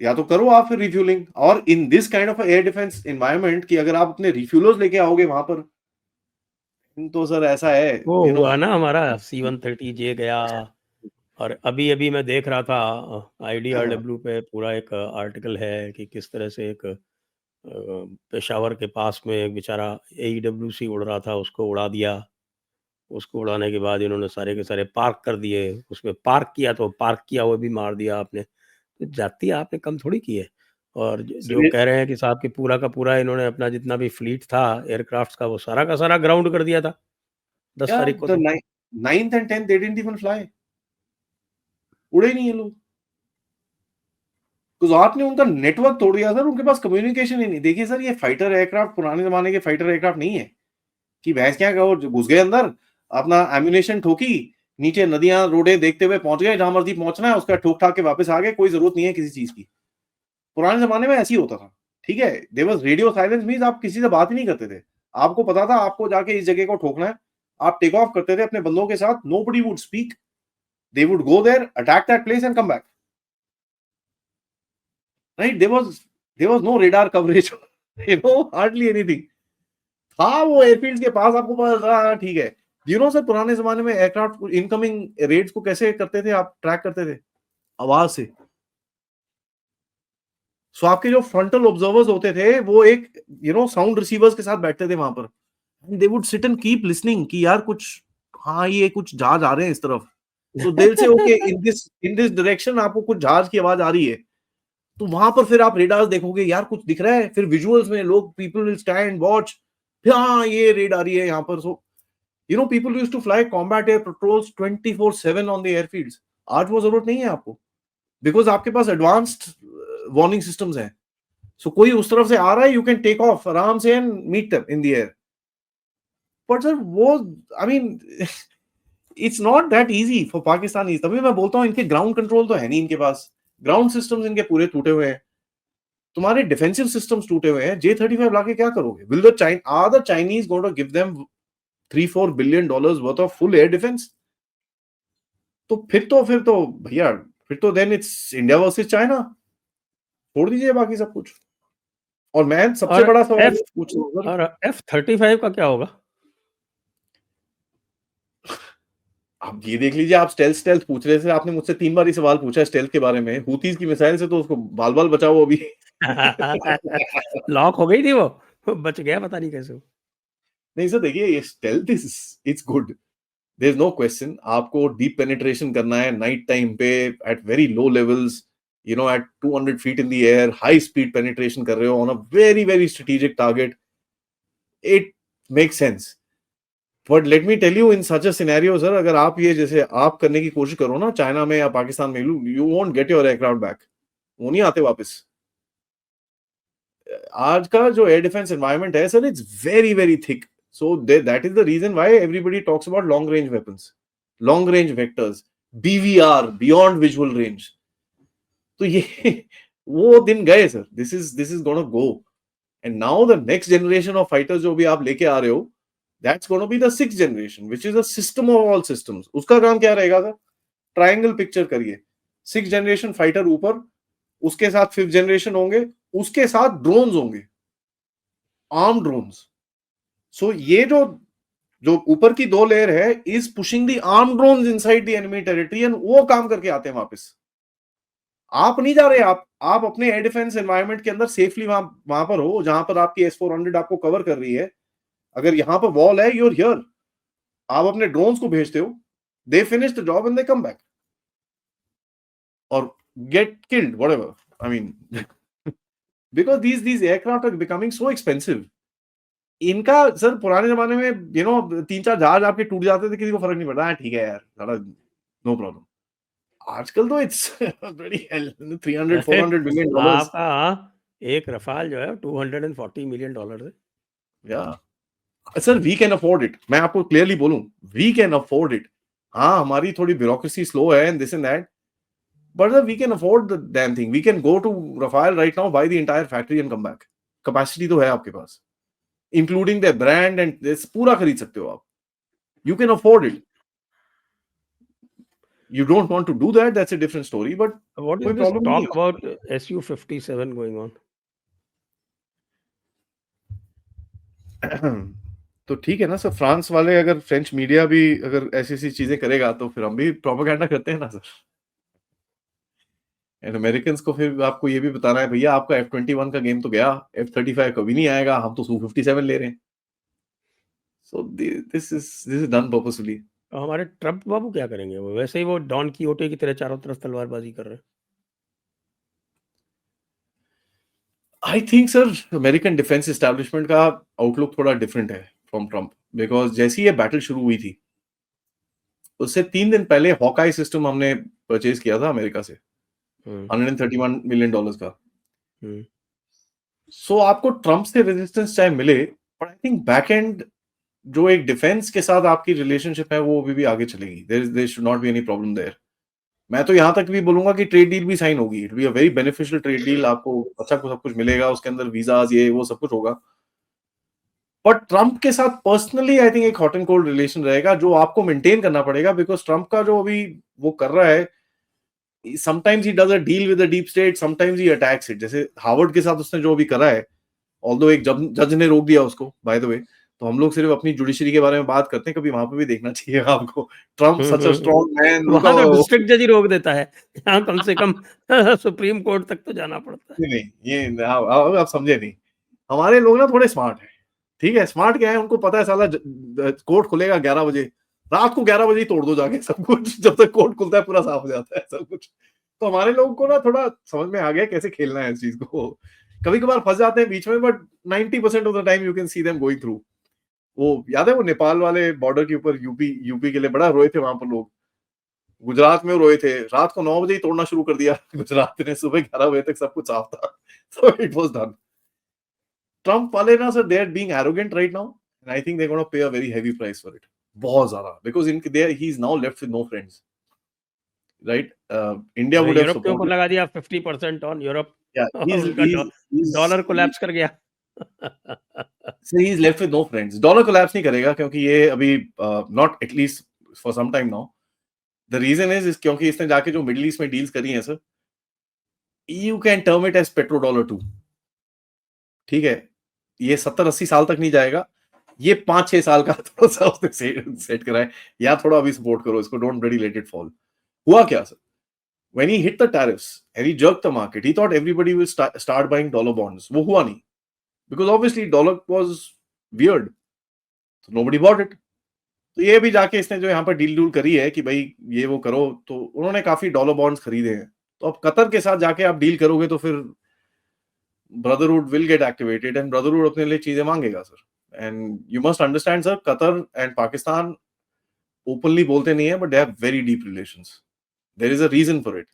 या तो करो आप फिर रिफ्यूलिंग, और in this kind of air defence environment की अगर आप अपने रिफ्यूलर्स लेके आओगे वहां पर, तो सर ऐसा है, वो यू नो। हुआ ना हमारा C-130J गया, और अभी अभी मैं देख रहा था IDRW पे पूरा एक आर्टिकल है कि किस तरह से एक पेशावर के पास में एक बेचारा AEWC उड़ रहा था, उसको उड़ा दिया। उसको उड़ाने के बाद इन्होंने सारे के सारे पार्क कर दिए, उसमें पार्क किया तो पार्क किया हुआ भी मार दिया आपने। तो जाती आपने कम थोड़ी की है। और जो कह रहे हैं कि साहब कि पूरा का पूरा इन्होंने अपना जितना भी फ्लीट था एयरक्राफ्ट का, वो सारा का सारा ग्राउंड कर दिया था 10 तारीख को। द तो 9th and 10th they didn't even fly, उड़े नहीं ये लोग। तो आपने उनका नेटवर्क तोड़ दिया सर, उनके पास कम्युनिकेशन ही नहीं। देखिए सर, ये फाइटर एयरक्राफ्ट पुराने जमाने के फाइटर एयरक्राफ्ट नहीं है कि भैंस क्या कहो, घुस गए अंदर, अपना एम्यूनेशन ठोकी, नीचे नदियां रोडे देखते हुए पहुंच गए, जहां मर्जी पहुंचना है उसका ठोक ठाक के वापस आ गए, कोई जरूरत नहीं है किसी चीज की। पुराने जमाने में ऐसी होता था, ठीक है। There was radio silence, means आप किसी से बात ही नहीं करते थे। आपको पता था आपको जाके इस जगह को ठोकना है, आप टेक ऑफ करते थे अपने बंदों के साथ, nobody would speak, they would go there, attack that place and come back, right. There was no radar coverage, you know, hardly anything था। वो एयरफील्ड के पास आपको पता था, ठीक है। यू नो सर, पुराने जमाने में एयरक्राफ्ट इनकमिंग रेड्स को कैसे करते थे, आप ट्रैक करते थे? आवाज से। सो आपके जो फ्रंटल ऑब्जर्वर्स होते थे वो एक, यू नो, साउंड रिसीवर्स के साथ बैठते थे वहां पर, they would sit and keep listening कि यार कुछ, हाँ ये कुछ जहाज आ रहे हैं इस तरफ। सो दिल से ओके, इन दिस डायरेक्शन आपको कुछ जहाज की आवाज आ रही है, तो वहां पर फिर आप रेडार्स देखोगे, यार कुछ दिख रहा है, फिर विजुअल्स में लोग, पीपल विल स्टैंड वॉच, हाँ ये रेड आ रही है यहाँ पर। So you know, people used to fly combat air patrols 24/7 on the airfields. आज वो जरूरत नहीं है आपको, बिकॉज आपके पास एडवांस्ड वार्निंग सिस्टम्स हैं। सो कोई उस तरफ से आ रहा है, यू कैन टेक ऑफ आराम से and meet them in the air. But sir वो, I mean it's not that easy for Pakistani. तभी मैं बोलता हूँ इनके ग्राउंड कंट्रोल तो है नहीं इनके पास, ग्राउंड सिस्टम्स इनके पूरे टूटे हुए हैं, तुम्हारे डिफेंसिव सिस्टम्स टूटे हुए हैं। J-35 लाके क्या करोगे? Will the are the Chinese going to give them $3-4 billion worth of full air defence? तो फिर तो भैया, फिर तो then it's India versus China, छोड़ दीजिए बाकी सब कुछ। और मैं सबसे और बड़ा सवाल एफ पूछ रहा हूँ सर, और F-35 का क्या होगा? आप ये देख लीजिए, आप स्टेल्थ पूछ रहे थे, आपने मुझसे 3 बार ही सवाल पूछा स्टेल्थ के बारे में। हूतीज की मिसाइल से तो उसको बाल-बाल बचाओ अभी। लॉक हो गई थी वो, बच गया पता नहीं कैसे वो। नहीं सर, देखिए ये stealth it's good, there is no question. आपको डीप पेनिट्रेशन करना है नाइट टाइम पे at very low levels, you know at 200 feet in the air, high speed penetration कर रहे हो on a very very strategic target, it makes sense. But let me tell you in such a scenario sir, अगर आप ये जैसे आप करने की कोशिश करो ना चाइना में या पाकिस्तान में, you won't get your aircraft back, वो नहीं आते वापस। आज का जो एयर डिफेंस एनवायरनमेंट है sir, it's very very thick, so that is the reason why everybody talks about long range weapons, long range vectors, BVR, beyond visual range. तो ये वो दिन गए sir, this is gonna go. And now the next generation of fighters जो भी आप लेके आ रहे हो, that's gonna be the 6th generation which is a system of all systems. उसका काम क्या रहेगा सर? ट्रायंगल पिक्चर करिए, 6th जनरेशन फाइटर ऊपर, उसके साथ 5th जनरेशन होंगे, उसके साथ ड्रोन्स होंगे, आर्म ड्रोन्स। सो ये जो जो ऊपर की 2 लेयर है is pushing the arm drones inside the enemy territory, and वो काम करके आते हैं वापस। आप नहीं जा रहे, आप अपने एयर डिफेंस एनवायरनमेंट के अंदर सेफली वहां पर हो जहां पर आपकी S-400 आपको कवर कर रही है। अगर यहां पर वॉल है, यूर हियर, आप अपने ड्रोन्स को भेजते हो, they finish the job and they come back और get killed whatever, I mean because these aircraft are becoming so expensive. इनका सर पुराने जमाने में 3-4 जहाज आपके टूट जाते थे, किसी को फर्क नहीं पड़ता, ठीक है यार, नो प्रॉब्लम। आजकल तो it's bloody hell, 300-400 billion dollars. आपका एक रफाल जो है $240 मिलियन है। या sir, we can afford it, मैं आपको क्लियरली बोलूं, वी कैन अफोर्ड इट। हाँ, हमारी थोड़ी ब्यूरोक्रेसी स्लो है and this and that, but we can afford the damn thing. We can go to Rafael right now, buy the entire factory and come back. Capacity तो है आपके पास, including their brand and this, पूरा खरीद सकते हो आप. You can afford it. You don't want to do that, that's a different story. But What कोई is this problem नहीं talk about Su-57 going on? है. तो ठीक है ना सर, फ्रांस वाले अगर फ्रेंच मीडिया भी अगर ऐसी ऐसी चीजें करेगा तो फिर हम भी प्रोपेगेंडा करते हैं ना सर. एंड अमेरिकन को फिर आपको ये भी बताना है, भैया आपका F-21 का गेम तो गया, F-35 कभी नहीं आएगा, हम तो Su-57 ले रहे हैं. So this is done purposefully. और हमारे ट्रम्प बाबू क्या करेंगे? वो वैसे ही वो डॉन कीहोटे की तरह चारों तरफ तलवारबाजी कर रहे हैं। I think sir American defence establishment का आउटलुक थोड़ा डिफरेंट है फ्रॉम ट्रम्प, बिकॉज जैसी ये बैटल शुरू हुई थी उससे 3 दिन पहले हॉकाई सिस्टम हमने परचेज किया था अमेरिका से, $131 मिलियन का. सो आपको ट्रम्प से रेजिस्टेंस चाहे मिले, but I think back and जो एक डिफेंस के साथ आपकी रिलेशनशिप है वो अभी भी आगे चलेगी. There should not be any problem there. मैं तो यहां तक भी बोलूंगा कि ट्रेड डील भी साइन होगी, it be a very beneficial trade deal, आपको अच्छा सब कुछ मिलेगा, उसके अंदर वीजाज ये वो सब कुछ होगा. बट ट्रम्प के साथ पर्सनली आई थिंक एक हॉट एंड कोल्ड रिलेशन रहेगा जो आपको मेंटेन करना पड़ेगा, बिकॉज ट्रम्प का जो अभी वो कर रहा है, sometimes he does a deal with the deep state, sometimes he attacks it. जैसे हार्वर्ड के साथ उसने जो अभी करा है, ऑल्दो एक जज ने रोक दिया उसको बाय द वे, तो हम लोग सिर्फ अपनी जुडिशरी के बारे में बात करते हैं, कभी वहां पे भी देखना चाहिए आपको. Trump such a strong man, वहां तो डिस्ट्रिक्ट जज ही रोक देता है, यहाँ कम से कम सुप्रीम कोर्ट तक तो जाना पड़ता है. नहीं ये आप समझे नहीं, हमारे लोग ना थोड़े स्मार्ट हैं. ठीक है, स्मार्ट क्या है, उनको पता है साला कोर्ट खुलेगा 11 बजे, रात को 11 बजे ही तोड़ दो जाके सब कुछ, जब तक कोर्ट खुलता है पूरा साफ हो जाता है सब कुछ. तो हमारे लोगों को ना थोड़ा समझ में आ गया कैसे खेलना है इस चीज को. कभी कभार फंस जाते हैं बीच में, but 90% of the time you can see them going through. वो याद है वो नेपाल वाले बॉर्डर के ऊपर यूपी के लिए बड़ा रोए थे वहां पर लोग, गुजरात में रोए थे, रात को 9 बजे ही तोड़ना शुरू कर दिया गुजरात ने, सुबह 11 बजे तक सब कुछ साफ था. So it was done. Trump वाले ना sir, they are being arrogant right now, and I think they're going to pay a very heavy price for it. बहुत ज्यादा, because in there he is now left with no friends, right? India would have Europe के ऊपर supported. लगा दिया 50% on Europe Yeah, उनका dollar collapse कर गया so he's left with no friends. Dollar collapse नहीं करेगा क्योंकि ये अभी not at least for some time now. The reason is क्योंकि इसने जाके जो मिडिल ईस्ट में डील्स करी हैं sir, you can term it as petrodollar 2. ठीक है, ये 70-80 साल तक नहीं जाएगा, ये 5-6 साल का थोड़ा सा उसने सेट करा है, या थोड़ा अभी सपोर्ट करो इसको, don't bloody let it fall. हुआ क्या sir? When he hit the tariffs and he jerked the market, he thought everybody will start buying dollar bonds. वो हुआ नहीं, because obviously dollar was weird, so nobody bought it. तो ये भी जाके इसने जो यहाँ पर डील करी है कि भाई ये वो करो, तो उन्होंने काफी डॉलर बॉन्ड्स खरीदे हैं. तो अब कतर के साथ जाके आप डील करोगे तो फिर brotherhood will get activated and brotherhood अपने लिए चीजें मांगेगा sir. And you must understand sir, Qatar and Pakistan openly बोलते नहीं है, but they have very deep relations. There is a reason for it.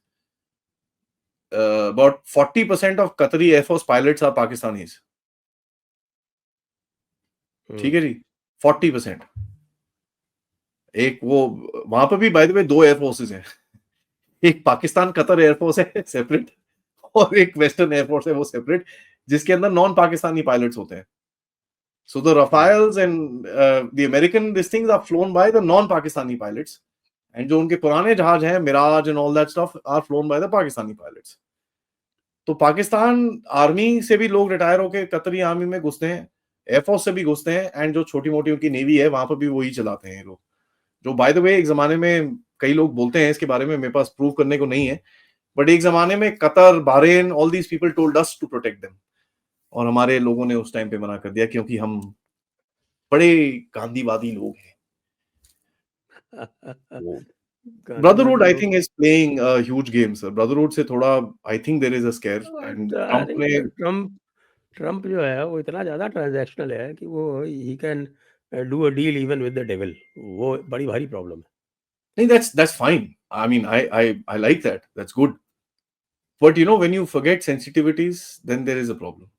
About 40% of Qatari Air Force pilots are Pakistanis. ठीक है जी, 40%. एक वो वहां पर भी bye the way 2 air forces हैं, एक पाकिस्तान कतर एयर फोर्स है सेपरेट, और एक वेस्टर्न एयर फोर्स है वो सेपरेट, जिसके अंदर नॉन पाकिस्तानी पायलट्स होते हैं. So the Rafales and the American these things are flown by the non-Pakistani pilots, and जो उनके पुराने जहाज हैं Mirage and all that stuff are flown by the Pakistani pilots. तो पाकिस्तान आर्मी से भी लोग रिटायर होके कतरी आर्मी में घुसते हैं, एयरफोर्स से भी घुसते हैं, एंड जो छोटी मोटी उनकी नेवी है वहां पर भी वही चलाते हैं लोग. जो बाय द वे एक जमाने में कई लोग बोलते हैं इसके बारे में, मेरे पास प्रूव करने को नहीं है, बट एक जमाने में Qatar, Bahrain, all these people told us to protect them, और हमारे लोगों ने उस टाइम पे मना कर दिया क्योंकि हम बड़े गांधीवादी लोग हैं. Brotherhood, I think, is playing a huge game, sir. Brotherhood से थोड़ा, I think there is a scare. And Trump ने ट्रम्प जो है वो इतना ज्यादा ट्रांजैक्शनल है कि वो he can do a deal even with the devil. वो बड़ी भारी प्रॉब्लम है. नहीं, that's fine. I mean, I like that. That's good. But you know, when you forget sensitivities, then there is a problem.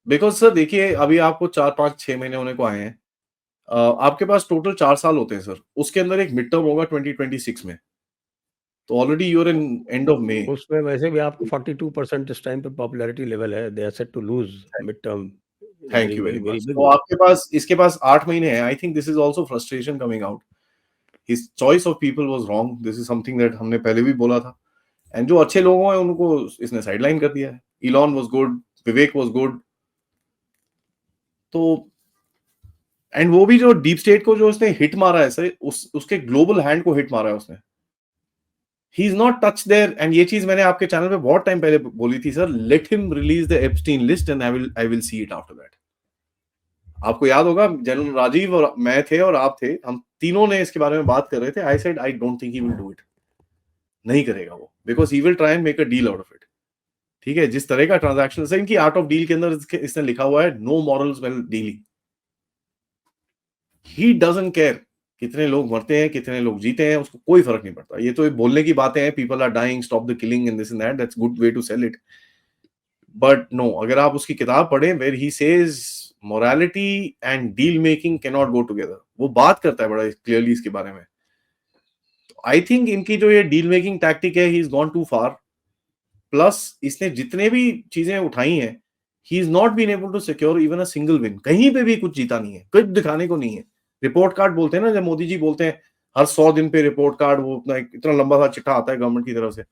Because sir, देखिए अभी आपको 4-5-6 महीने होने को आए हैं, आपके पास टोटल 4 साल होते हैं सर, उसके अंदर एक मिड टर्म होगा 2026 में, तो already you're in end of May. उसमें वैसे भी आपको 42% इस टाइम पे पॉपुलैरिटी लेवल है. They are set to lose mid term. Thank you very much. तो आपके पास, इसके पास 8 महीने हैं. I think this is also frustration coming out. His choice of people was wrong. This is something that हमने पहले भी बोला था, एंड जो अच्छे लोगों हैं उनको इसने साइडलाइन कर दिया है. Elon was good, Vivek was good. तो एंड वो भी जो डीप स्टेट को जो उसने हिट मारा है सर, उसके ग्लोबल हैंड को हिट मारा है उसने. He is not touch there. And ये चीज मैंने आपके चैनल पे बहुत टाइम पहले बोली थी sir, let him release the Epstein list and I will see it after that. आपको याद होगा जनरल राजीव और मैं थे और आप थे, हम तीनों ने इसके बारे में बात कर रहे थे. I said I don't think he will do it. नहीं करेगा वो, because he will try and make a deal out of it. ठीक है, जिस तरह का ट्रांजैक्शन है इनकी आर्ट ऑफ डील के अंदर इसने लिखा हुआ है, no morals when dealing. He doesn't care कितने लोग मरते हैं, कितने लोग जीते हैं, उसको कोई फर्क नहीं पड़ता. ये तो बोलने की बातें हैं, people are dying, stop the killing and this and that, that's good way to sell it. But no, अगर आप उसकी किताब पढ़ें where he says morality and deal making can not go together, वो बात करता है बड़ा क्लियरली इसके बारे में. आई थिंक इनकी जो ये डील मेकिंग टैक्टिक है, he is gone too far. Plus इसने जितने भी चीजें उठाई हैं, he is not been able to secure even a single win. कहीं पे भी कुछ जीता नहीं है, कुछ दिखाने को नहीं है. रिपोर्ट कार्ड बोलते हैं ना, जब मोदी जी बोलते हैं हर 100 दिन पे रिपोर्ट कार्ड, वो इतना लंबा सा चिट्ठा आता है गवर्नमेंट की तरफ से.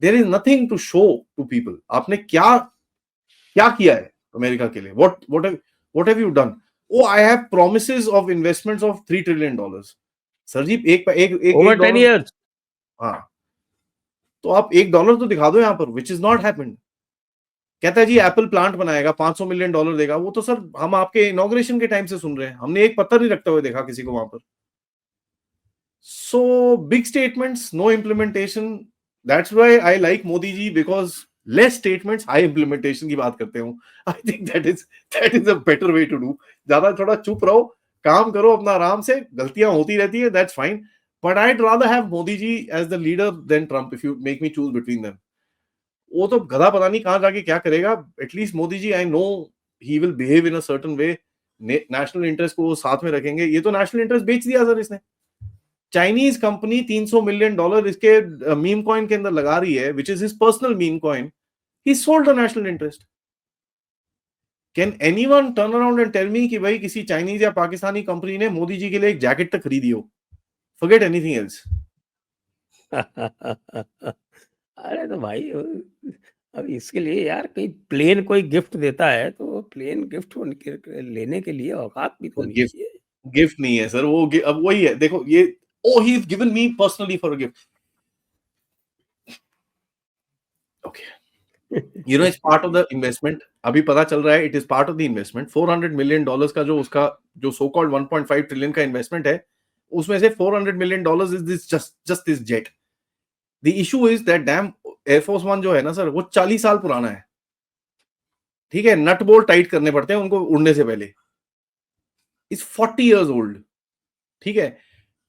There is nothing to show to people. आपने क्या क्या किया है अमेरिका के लिए? What have you done? Oh, I have promises of investments of $3 trillion. Sir ji, एक ओवर 10 इयर्स. हाँ, तो आप $1 तो दिखा दो यहाँ पर, विच इज नॉट हैपेंड. कहता है जी एप्पल प्लांट बनाएगा, $500 मिलियन देगा. वो तो सर हम आपके इनॉग्रेशन के टाइम से सुन रहे हैं, हमने एक पत्थर नहीं रखते हुए देखा किसी को वहां पर. So big statements, no implementation. That's why I like Modi ji, because less statements, high implementation की बात करते हूँ. I think that is a better way to do. ज्यादा थोड़ा चुप रहो, काम करो अपना आराम से, गलतियां होती रहती है, that's fine. But I'd rather have Modi ji as the leader than Trump if you make me choose between them. वो तो गधा पता नहीं कहां जाके क्या करेगा. At least Modi ji, I know he will behave in a certain way. National interest को साथ में रखेंगे। ये तो नेशनल इंटरेस्ट बेच दिया सर इसने। चाइनीज कंपनी $300 मिलियन इसके मीम कॉइन के अंदर लगा रही है, which is his personal meme coin. He sold the national interest. Can anyone turn around and tell me कि भाई किसी चाइनीज या पाकिस्तानी कंपनी ने मोदी जी के लिए एक जैकेट तक खरीदी हो? Forget anything else. अरे तो भाई अब इसके लिए यार कहीं प्लेन कोई गिफ्ट देता है तो प्लेन गिफ्ट लेने के लिए औकात भी तो होनी गिफ्ट चाहिए। गिफ्ट नहीं है सर वो। अब वही है, देखो ये oh he is given me personally for a gift. Okay, you know it's part of the investment. अभी पता चल रहा है it is part of the investment. $400 million का जो उसका जो सो कॉल्ड 1.5 ट्रिलियन का इन्वेस्टमेंट है, उसमें से $400 million is this just this jet. The issue is that damn air force one जो है ना सर, वो 40 साल पुराना है। ठीक है, नट बोल्ट टाइट करने पड़ते हैं उनको उड़ने से पहले। Is 40 years old. ठीक है,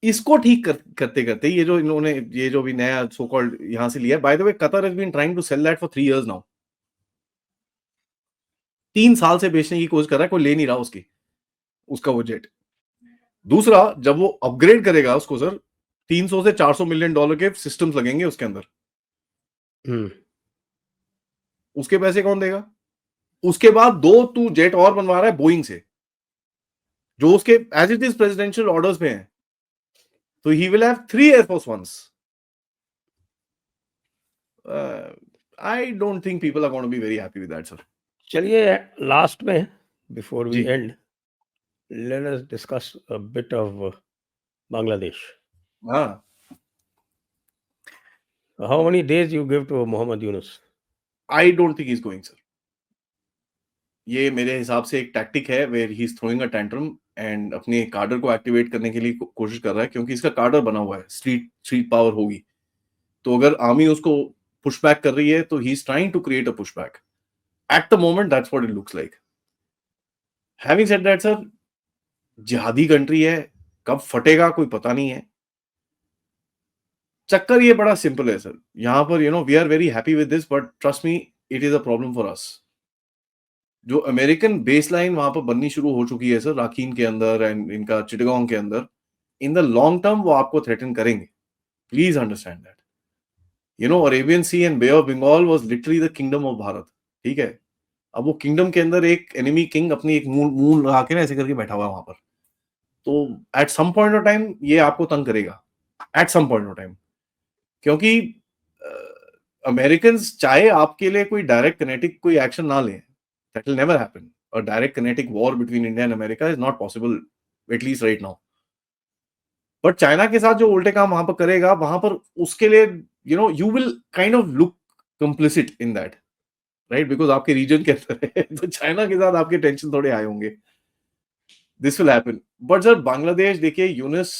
इसको ठीक करते करते ये जो इन्होंने ये जो भी नया सो कॉल्ड यहां से लिया, by the way Qatar has been trying to sell that for 3 years now. 3 साल से बेचने की कोशिश कर रहा है, कोई ले नहीं रहा उसका वो जेट। दूसरा, जब वो अपग्रेड करेगा उसको सर, $300 से $400 मिलियन के सिस्टम्स लगेंगे उसके अंदर। उसके पैसे कौन देगा? उसके बाद 2 तू जेट और बनवा रहा है बोइंग से, जो उसके as it is presidential orders में है। तो he will have 3 air force ones. I don't think people are going to be very happy with that sir. चलिए लास्ट में बिफोर वी जी। And let us discuss a bit of Bangladesh. हाँ, How many days you give to Mohammed Yunus? I don't think he is going sir. ये मेरे हिसाब से एक tactic है where he is throwing a tantrum and अपने cadre को activate करने के लिए कोशिश कर रहा है, क्योंकि इसका कार्डर बना हुआ है, स्ट्रीट पावर होगी। तो अगर आर्मी उसको पुशबैक कर रही है तो he is trying to create a pushback. At the moment that's what it looks like. Having said that sir, जिहादी कंट्री है, कब फटेगा कोई पता नहीं है। चक्कर ये बड़ा सिंपल है सर, यहां पर we are very happy with this, but trust me it is a problem for us. जो अमेरिकन बेसलाइन वहां पर बननी शुरू हो चुकी है सर, राखीन के अंदर एंड इनका चिटगांव के अंदर, इन द लॉन्ग टर्म वो आपको थ्रेटन करेंगे। Please understand that. Arabian Sea and Bay of Bengal was literally the kingdom of Bharat. ठीक है, अब वो किंगडम के अंदर एक एनिमी किंग अपनी एक मुंह लगा के ना ऐसे करके बैठा हुआ है वहां पर। तो at some point of time ये आपको तंग करेगा, at some point of time. क्योंकि अमेरिकन चाहे आपके लिए कोई डायरेक्ट किनेटिक कोई एक्शन ना लें, that will never happen. A direct kinetic war between India and America is not possible, at least right now. But China के साथ जो उल्टे काम वहां पर करेगा, वहां पर उसके लिए you will kind of look complicit in that, right? Because आपके रीजन के अंदर है, तो चाइना के साथ आपके टेंशन थोड़े आए होंगे। This will happen. But sir Bangladesh देखिए, यूनिस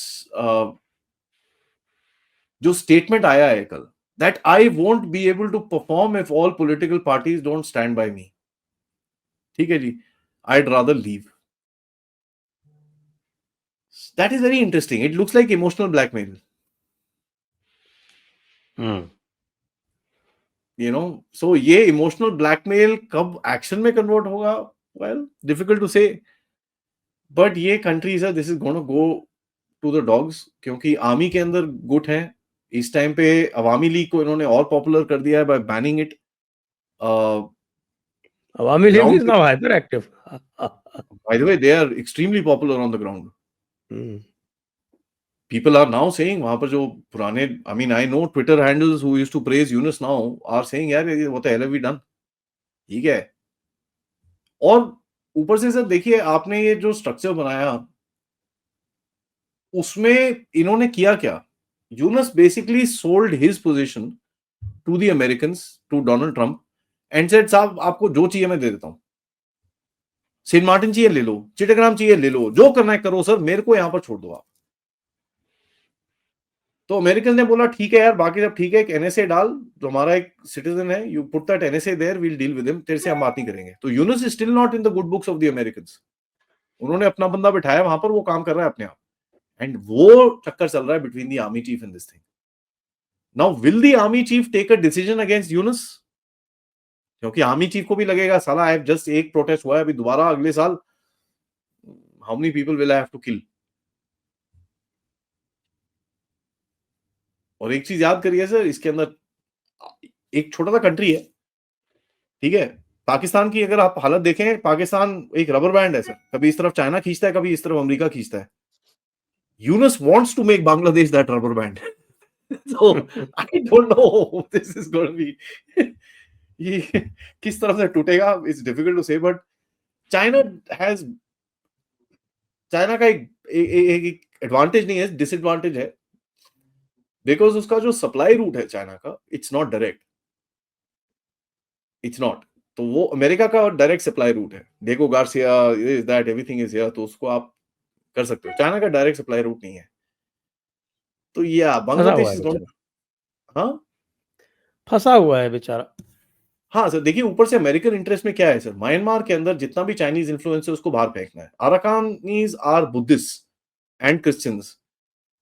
जो स्टेटमेंट आया है कल, that I won't be able to perform if all political parties don't stand by me. ठीक है जी, I'd rather leave. That is very interesting. It looks like emotional blackmail. So ये emotional blackmail कब action में convert होगा, well difficult to say. But ये country sir, this is gonna go to the dogs, क्योंकि army के अंदर गुट है। इस टाइम पे अवामी लीग को इन्होंने और पॉपुलर कर दिया है bye banning it. Awami League is now hyperactive. By the way, they are extremely popular on the ground. People are now saying वहां पर जो पुराने, I mean, I know Twitter handles who used to praise Yunus now are saying यार what the hell have we done? ठीक है। और ऊपर से सर देखिए, आपने ये जो स्ट्रक्चर बनाया, उसमें इन्होंने किया क्या? Yunus basically sold his position to the Americans, to Donald Trump, and said साहब आपको जो चाहिए मैं दे देता हूं। सेंट मार्टिन चाहिए ले लो, चिटाग्राम चाहिए ले लो, जो करना है करो सर, मेरे को यहां पर छोड़ दो आप। तो अमेरिकन ने बोला ठीक है यार, बाकी सब ठीक है, एक एनएसए डाल, जो हमारा एक सिटीजन है, you put that NSA there, we'll deal with him, तेरे से हम बात नहीं करेंगे। तो Yunus is still not in the good books of the Americans. उन्होंने अपना बंदा बिठाया वहां पर, वो काम कर रहा है अपने आप, एंड वो चक्कर चल रहा है between the army chief in this thing. Now will the army chief take a decision against Yunus? क्योंकि आर्मी चीफ को भी लगेगा साला, आई हैव जस्ट एक प्रोटेस्ट हुआ है, अभी दोबारा अगले साल how many people will I have to kill? और एक चीज याद करिए सर, इसके अंदर एक छोटा सा कंट्री है, ठीक है, पाकिस्तान की अगर आप हालत देखें, पाकिस्तान एक रबर बैंड है सर, कभी इस तरफ चाइना खींचता है, कभी इस तरफ अमेरिका खींचता है. Yunus wants to make Bangladesh that rubber band. So I don't know this is going to be ये किस तरफ से टूटेगा, it's difficult to say, but China का एक एडवांटेज नहीं है, डिसएडवांटेज है, बिकॉज उसका जो सप्लाई रूट है चाइना का, it's not direct, it's not. तो वो अमेरिका का डायरेक्ट सप्लाई रूट है, Diego Garcia is that, everything is here, तो उसको आप कर सकते हो. चाइना का डायरेक्ट सप्लाई रूट नहीं है. तो या बांग्लादेश इज नॉट. हाँ, फंसा हुआ है बेचारा. हाँ सर, देखिए ऊपर से अमेरिकन इंटरेस्ट में क्या है सर, म्यांमार के अंदर जितना भी चाइनीज इन्फ्लुएंस है उसको बाहर फेंकना है. Arakanese are Buddhist and Christians,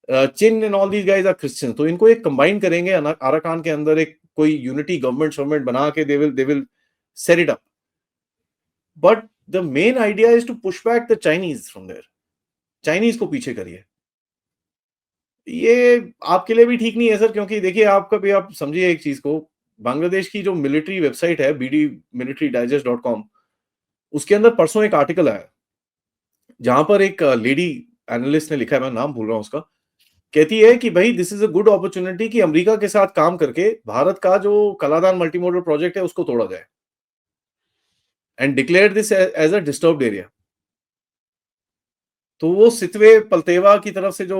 Chin and all these guys are Christians, तो इनको एक कंबाइन करेंगे अराकान के अंदर, एक कोई यूनिटी गवर्नमेंट बना के they will set it up. But the main idea is to push back the Chinese from there. Chinese को पीछे करिए. ये आपके लिए भी ठीक नहीं है सर, क्योंकि देखिए आपका भी, आप समझिए एक चीज को, बांग्लादेश की जो मिलिट्री वेबसाइट है bdmilitarydigest.com, उसके अंदर परसों एक आर्टिकल आया जहां पर एक लेडी एनालिस्ट ने लिखा है, मैं नाम भूल रहा हूं उसका, कहती है कि भाई this is a good opportunity कि अमेरिका के साथ काम करके भारत का जो कलादान मल्टीमोडल प्रोजेक्ट है उसको तोड़ा जाए, and declare this as a disturbed area. तो वो सितवे पलतेवा की तरफ से जो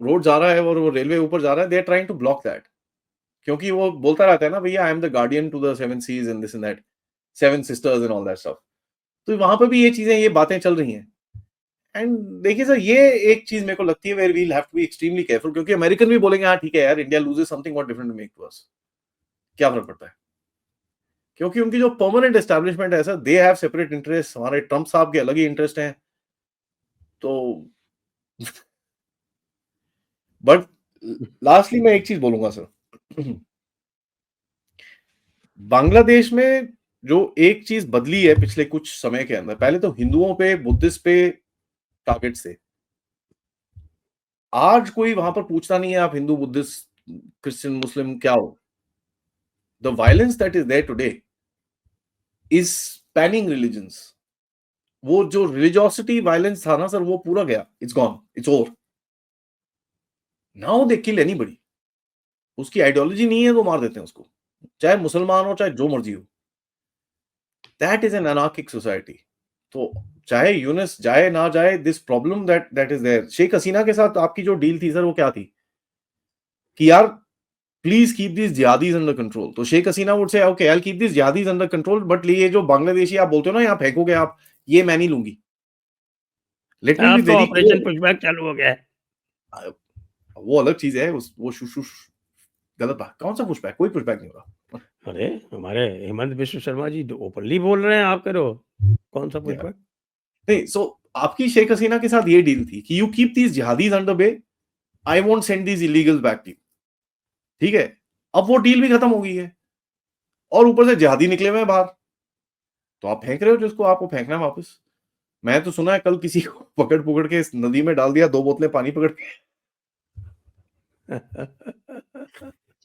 रोड जा रहा है और वो रेलवे ऊपर जा रहा है, they are trying to block that, क्योंकि वो बोलता रहता है ना, भैया I am the guardian to the seven seas and this and that, seven sisters and all that stuff. तो वहां पर भी ये चीजें, ये बातें चल रही हैं. एंड देखिए सर, ये एक चीज मेरे को लगती है where we will have to be extremely careful, क्योंकि अमेरिकन भी बोलेंगे हाँ ठीक है यार, India loses something what different to make to us, क्या फर्क पड़ता है, क्योंकि उनकी जो परमानेंट एस्टैब्लिशमेंट है sir, they have separate interest. हमारे ट्रंप साहब के अलग ही इंटरेस्ट हैं. तो बट लास्टली मैं एक चीज बोलूंगा सर, बांग्लादेश में जो एक चीज बदली है पिछले कुछ समय के अंदर, पहले तो हिंदुओं पे, बुद्धिस्ट पे टारगेट से, आज कोई वहां पर पूछता नहीं है आप हिंदू, बुद्धिस्ट, क्रिश्चियन, मुस्लिम क्या हो. The violence that is there today is spanning religions. वो जो रिलीजियोसिटी वायलेंस था ना सर, वो पूरा गया, it's gone, it's over. Now they kill anybody. उसकी आइडियोलॉजी नहीं है तो मार देते हैं उसको, चाहे मुसलमान हो चाहे जो मर्जी हो. That is an anarchic society. तो चाहे यूनुस जाए ना जाए, this problem that is there. Sheikh Hasina के साथ आपकी जो डील थी सर, वो क्या थी कि यार please keep this jihadis under control. तो Sheikh Hasina would say okay I will keep this jihadis under control, but ये जो बांग्लादेशी आप बोलते हो ना यहाँ फेंकोगे आप, ये मैं नहीं लूंगी. लेट मी बी अब तो वेरी ऑपरेशन पुशबैक चालू हो गया है. वो अलग चीज है, वो गलत बात. कौन सा पुशबैक? कोई पुशबैक नहीं हो रहा. अरे हमारे हेमंत बिश्व शर्मा जी ओपनली बोल रहे हैं, आप करो कौन सा पुशबैक. नहीं, सो आपकी शेख हसीना के साथ ये डील थी कि you keep these jihadis under bay, I won't send these illegals back to you. ठीक है, अब वो डील भी खत्म हो गई है और ऊपर से जिहादी निकले हुए हैं बाहर, तो आप फेंक रहे हो जिसको आपको फेंकना है वापस. मैं तो सुना है कल किसी को पकड़ के इस नदी में डाल दिया, 2 बोतलें पानी पकड़ के.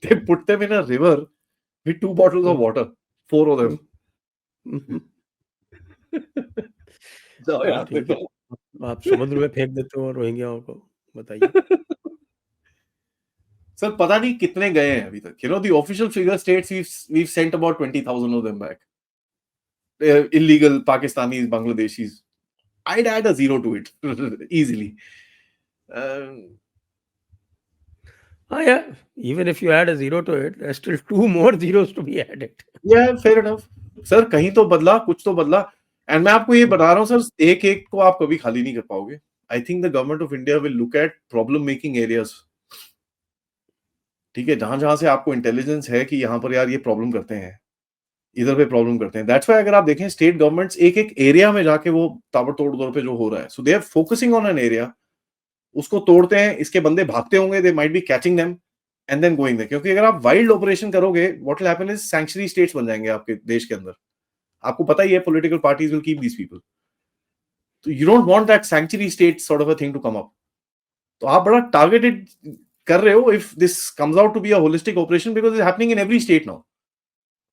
They put them in a river with 2 bottles of water, 4 of them. जाओ यार, ठीक है, आप समुद्र में फेंक देते हो रोहिंग्याओं को, बताइए. सर पता नहीं कितने गए हैं अभी तक. You know the official figure states we've sent about 20,000 of them back. Illegal Pakistanis, Bangladeshis. I'd add a zero to it easily. Yeah, even if you add a zero to it, there's still 2 more zeros to be added. Yeah, fair enough. Sir कहीं तो बदला, कुछ तो बदला. And मैं आपको ये बता रहा हूँ सर, एक को आप कभी खाली नहीं कर पाओगे. I think the government of India will look at problem making areas. ठीक है, जहां से आपको इंटेलिजेंस है कि यहाँ पर यार ये प्रॉब्लम करते हैं, इधर पे प्रॉब्लम करते हैं. दैट्स व्हाई अगर आप देखें स्टेट गवर्नमेंट्स एक एरिया में जाके वो ताबड़तोड़ तौर पे जो हो रहा है, so they are focusing on an area, उसको तोड़ते हैं, इसके बंदे भागते होंगे, they might be catching them and then going there. क्योंकि अगर आप वाइल्ड ऑपरेशन करोगे, what will happen is sanctuary states बन जाएंगे आपके देश के अंदर. आपको पता ही है, political parties will keep these people. तो you don't want that sanctuary state sort of a thing to come up. तो आप बड़ा टारगेटेड कर रहे हो if this comes out to be a holistic operation, because it's happening in every state now.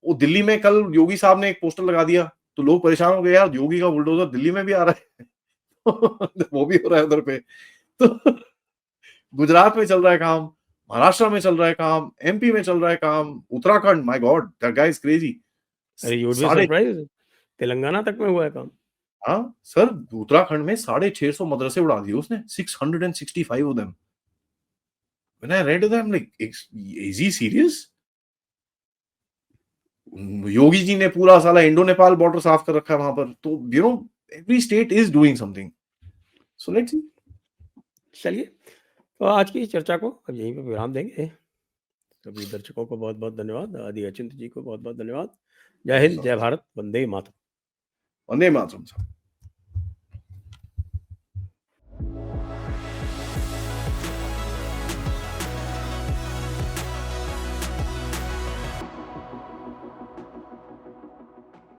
वो दिल्ली में कल योगी साहब ने एक पोस्टर लगा दिया, तो लोग परेशान हो गए, यार योगी का बुलडोजर दिल्ली में भी आ रहा है। वो भी हो रहा है उधर पे। तो गुजरात में चल रहा है काम, महाराष्ट्र में चल रहा है काम, एमपी में चल रहा है काम, Uttarakhand, my God that guy is crazy. अरे यू वुड बी साढ़े सरप्राइज्ड, तेलंगाना तक में हुआ है काम। हाँ सर, उत्तराखंड में 650 मदरसे उड़ा दिए उसने, 665 of them। When I read them, like, is he serious? Yogi ji ने पूरा साला इंडो नेपाल बॉर्डर साफ कर रखा है वहां पर। तो you know every state is doing something. So let's see. चलिए, तो आज की चर्चा को अब यहीं पे विराम देंगे। सभी दर्शकों को बहुत बहुत धन्यवाद, आदि अचिंत जी को बहुत बहुत धन्यवाद। जय हिंद, जय भारत, वंदे मातरम। वंदे मातरम।